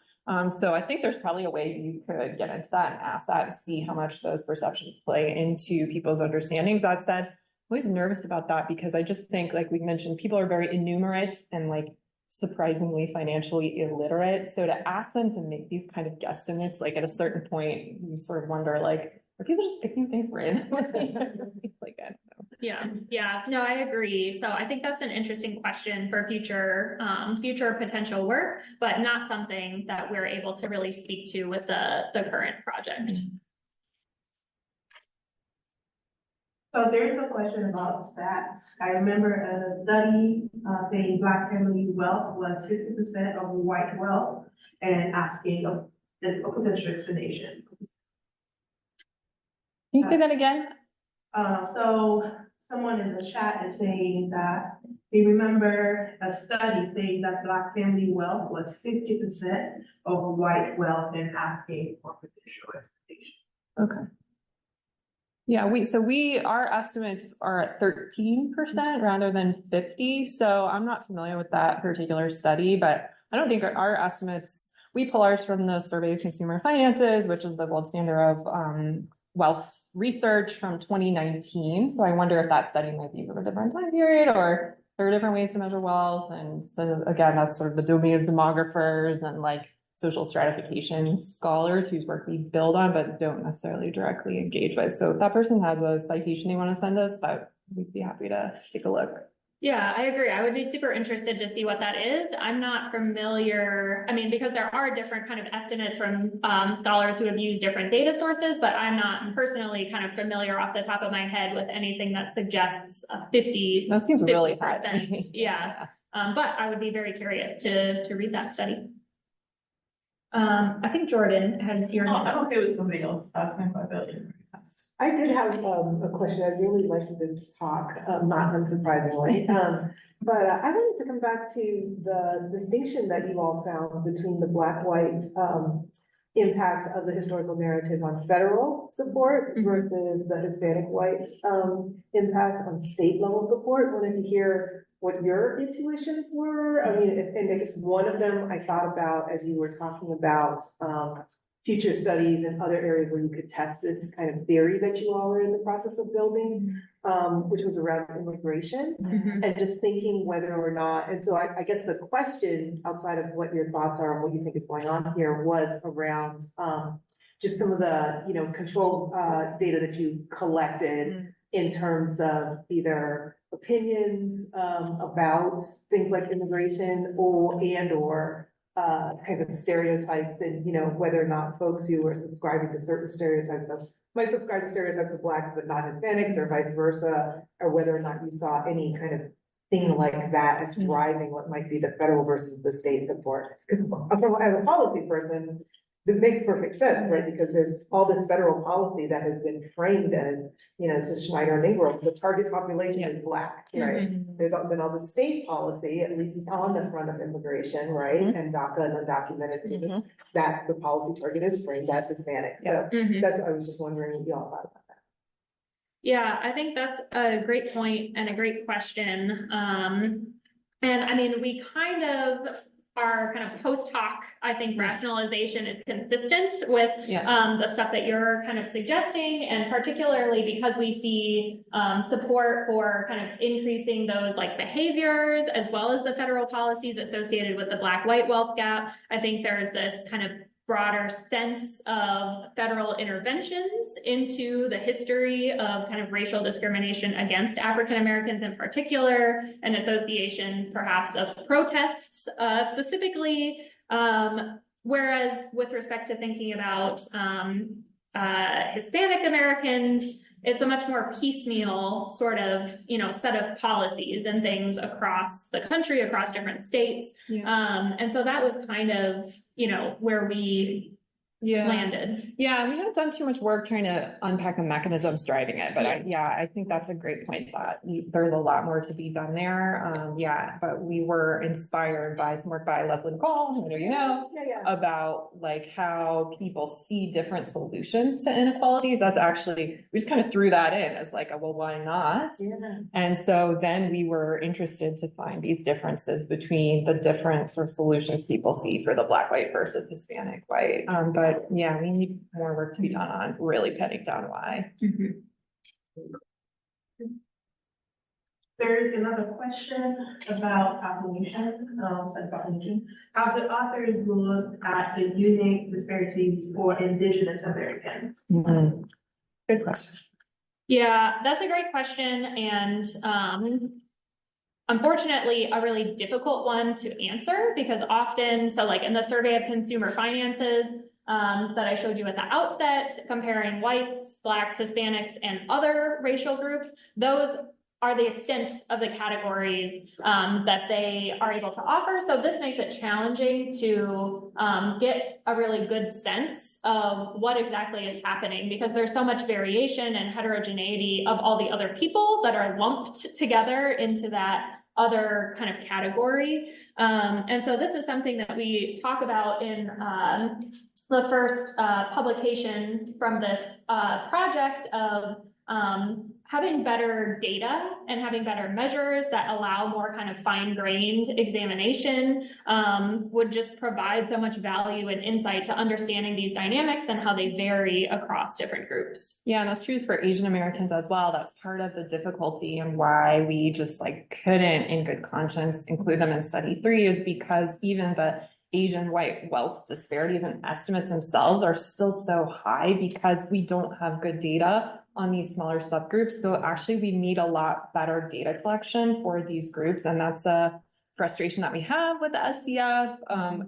So I think there's probably a way you could get into that and ask that and see how much those perceptions play into people's understandings. That said, I'm always nervous about that because I just think, like we mentioned, people are very innumerate and like surprisingly financially illiterate. So to ask them to make these kind of guesstimates, like at a certain point, you sort of wonder, like, are people just picking things randomly? Like, I don't know. Yeah, no, I agree. So I think that's an interesting question for future potential work, but not something that we're able to really speak to with the current project. So there's a question about stats. I remember a study saying Black family wealth was 50% of white wealth and asking a potential explanation. Can you say that again? So someone in the chat is saying that they remember a study saying that Black family wealth was 50% of white wealth and asking for potential explanation. Okay. Yeah, our estimates are at 13% rather than 50. So I'm not familiar with that particular study, but I don't think our estimates, we pull ours from the Survey of Consumer Finances, which is the gold standard of wealth research from 2019. So I wonder if that study might be from a different time period or there are different ways to measure wealth. And so again, that's sort of the domain of demographers and like social stratification scholars whose work we build on, but don't necessarily directly engage with. So if that person has a citation they want to send us, that we'd be happy to take a look. Yeah, I agree. I would be super interested to see what that is. I'm not familiar, I mean, because there are different kind of estimates from scholars who have used different data sources, but I'm not personally kind of familiar off the top of my head with anything that suggests a 50%. That seems really high. Yeah. But I would be very curious to read that study. I think Jordan had your hand up. I'm okay with somebody else talking about billion. I did have a question. I really liked this talk, not unsurprisingly. But I wanted to come back to the distinction that you all found between the Black-white impact of the historical narrative on federal support versus the Hispanic-white impact on state level support. Wanted to hear what your intuitions were. I mean, and I guess one of them I thought about as you were talking about future studies and other areas where you could test this kind of theory that you all are in the process of building, which was around immigration and just thinking whether or not, and so I guess the question outside of what your thoughts are and what you think is going on here was around just some of the, you know, control data that you collected in terms of either opinions about things like immigration or kinds of stereotypes and, you know, whether or not folks who are subscribing to certain stereotypes might subscribe to stereotypes of Blacks but not Hispanics or vice versa, or whether or not you saw any kind of thing like that as driving what might be the federal versus the state support. Because as a policy person, it makes perfect sense, right? Because there's all this federal policy that has been framed as, you know, to Schneider and Ingram, the target population is Black, right? There's been all the state policy, at least on the front of immigration, right? And DACA and undocumented, that the policy target is framed as Hispanic. So that's, I was just wondering what y'all thought about that. Yeah, I think that's a great point and a great question. And I mean, we kind of our kind of post hoc, I think, rationalization is consistent with Yeah. the stuff that you're kind of suggesting, and particularly because we see support for kind of increasing those like behaviors as well as the federal policies associated with the Black-white wealth gap. I think there's this kind of broader sense of federal interventions into the history of kind of racial discrimination against African Americans in particular, and associations perhaps of protests specifically. Whereas with respect to thinking about Hispanic Americans, it's a much more piecemeal sort of, set of policies and things across the country, across different states. And so that was kind of, where we landed. Yeah, we haven't done too much work trying to unpack the mechanisms driving it, but I think that's a great point that there's a lot more to be done there. But we were inspired by some work by Nicole, about like how people see different solutions to inequalities. That's actually, we just kind of threw that in as like, well, why not? And so then we were interested to find these differences between the different sort of solutions people see for the Black-white versus Hispanic-white. But yeah, we need more work to be done on really pinning down why. There is another question about population, How do authors look at the unique disparities for Indigenous Americans? Good question. Yeah, that's a great question. And unfortunately, a really difficult one to answer, because often, so like in the survey of consumer finances that I showed you at the outset, comparing whites, Blacks, Hispanics, and other racial groups, those are the extent of the categories that they are able to offer. So this makes it challenging to get a really good sense of what exactly is happening, because there's so much variation and heterogeneity of all the other people that are lumped together into that other kind of category. And so this is something that we talk about in the first publication from this project of having better data and having better measures that allow more kind of fine-grained examination would just provide so much value and insight to understanding these dynamics and how they vary across different groups. Yeah, and that's true for Asian Americans as well. That's part of the difficulty and why we just like couldn't in good conscience include them in study 3, is because even the Asian white wealth disparities and estimates themselves are still so high because we don't have good data on these smaller subgroups. So actually we need a lot better data collection for these groups. And that's a frustration that we have with the SCF,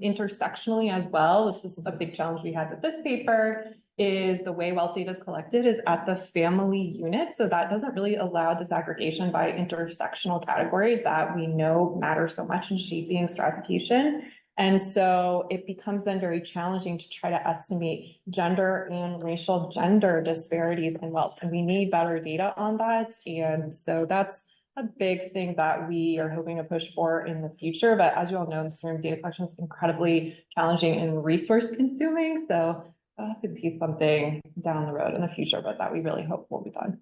intersectionally as well. This was a big challenge we had with this paper, is the way wealth data is collected is at the family unit. So that doesn't really allow disaggregation by intersectional categories that we know matter so much in shaping stratification. And so it becomes then very challenging to try to estimate gender and racial gender disparities in wealth. And we need better data on that. And so that's a big thing that we are hoping to push for in the future. But as you all know, this data collection is incredibly challenging and resource consuming. So I'll have to be something down the road in the future, but that we really hope will be done.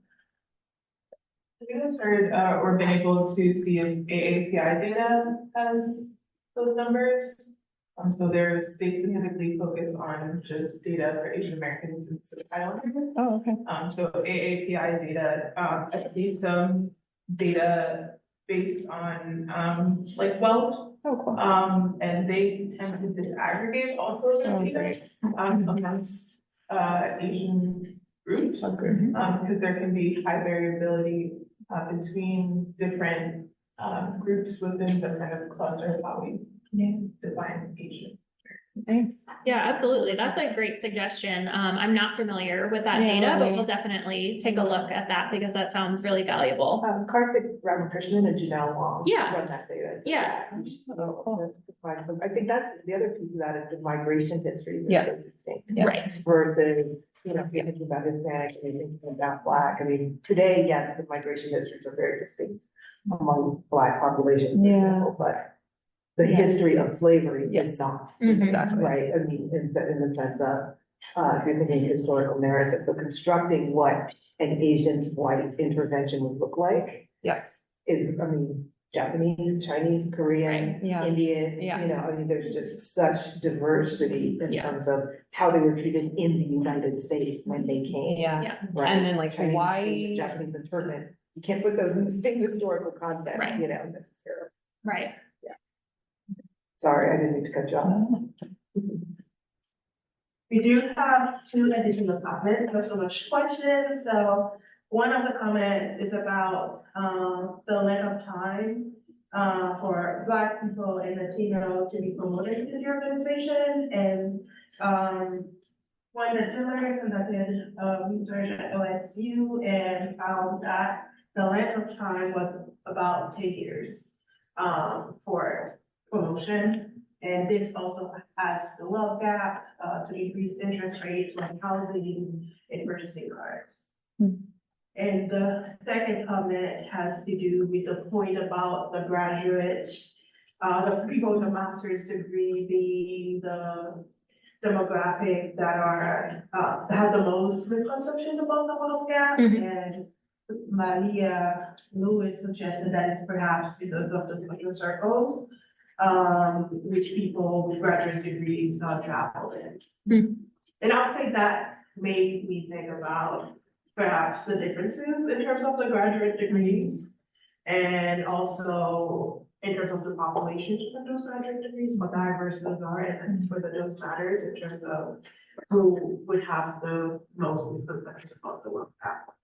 Have you guys heard or been able to see if AAPI data has those numbers? So they specifically focus on just data for Asian Americans and Pacific Islanders. Oh, okay. So AAPI data, at least some data based on like wealth. Oh, cool. And they tend to disaggregate also the data amongst Asian groups, because there can be high variability between different groups within the kind of cluster of how we define Asian. Thanks. Yeah, absolutely. That's a great suggestion. I'm not familiar with that data, but we'll definitely take a look at that because that sounds really valuable. Karthik Ramakrishnan and Janelle Wong run that data. Yeah. Oh, cool. I think that's the other piece of that is the migration history. Right. Versus, if you're thinking about Hispanic and you're thinking about Black. I mean, today, yes, the migration histories are very distinct among Black populations, for example, but the history of slavery is not. Exactly. Right. I mean, in the sense of, if you're thinking historical narrative, so constructing what an Asian white intervention would look like. Yes. Is, I mean, Japanese, Chinese, Korean, Right, yeah. Indian, Yeah. you know, I mean, there's just such diversity in Yeah. terms of how they were treated in the United States when they came. Yeah, Yeah. Right? and then like Chinese, Hawaii, Japanese and Turkmen, you can't put those in the same historical context, Right. you know, necessarily. Right. Sorry, I didn't mean to cut you off. We do have two additional comments, not so much questions, so one of the comments is about, the length of time, for Black people and Latino to be promoted into the organization, and, when the Diller conducted, research at OSU and found that the length of time was about 10 years, for promotion. And this also adds the wealth gap, to increase interest rates on housing and purchasing cars. And the second comment has to do with the point about the graduate, the people with a master's degree being the demographic that are, have the most misconceptions about the wealth gap. And Maria Lewis suggested that it's perhaps because of the social circles, which people with graduate degrees travel in. And I'll say that made me think about perhaps the differences in terms of the graduate degrees, and also in terms of the populations of those graduate degrees, how diverse those are, and whether those matters in terms of who would have the most misconceptions about the work gap.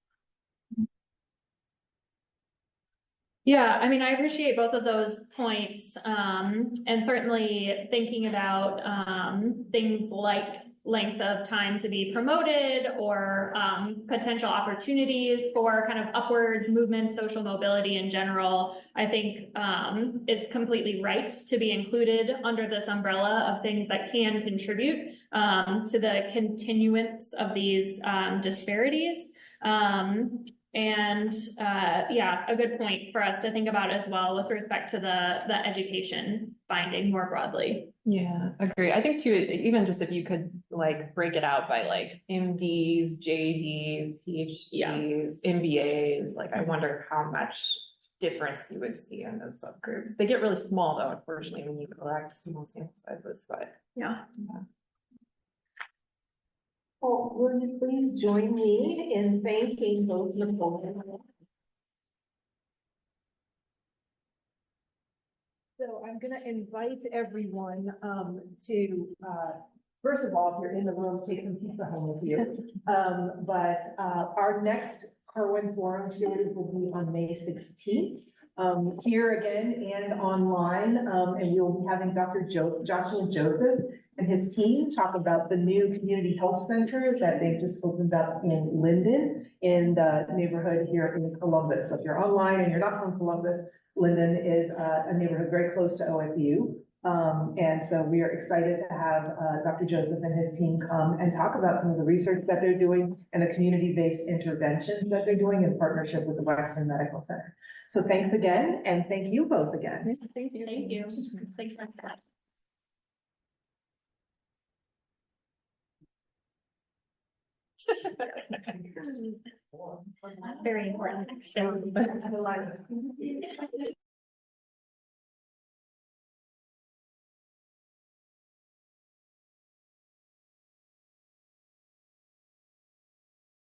Yeah, I mean, I appreciate both of those points, and certainly thinking about, things like length of time to be promoted or, potential opportunities for kind of upward movement, social mobility in general. I think, it's completely right to be included under this umbrella of things that can contribute, to the continuance of these, disparities. Yeah, a good point for us to think about as well with respect to the education finding more broadly. yeah, agree. I think too, even just if you could like break it out by like MDs, JDs, PhDs, MBAs, like I wonder how much difference you would see in those subgroups. They get really small though, unfortunately, when you collect small sample sizes, but Yeah. Well, would you please join me in thanking both Nicole and Nicole? So I'm gonna invite everyone to, first of all, if you're in the room, take some pizza home with you. But our next Kerwin Forum series will be on May 16th. Here again and online, and we'll be having Dr. Joshua Joseph and his team talk about the new community health center that they've just opened up in Linden, in the neighborhood here in Columbus. So if you're online and you're not from Columbus, Linden is a neighborhood very close to OSU. And so we are excited to have Dr. Joseph and his team come and talk about some of the research that they're doing and the community-based interventions that they're doing in partnership with the Western Medical Center. So thanks again, and thank you both again. Thank you. Thank you. Thanks for that. Very important.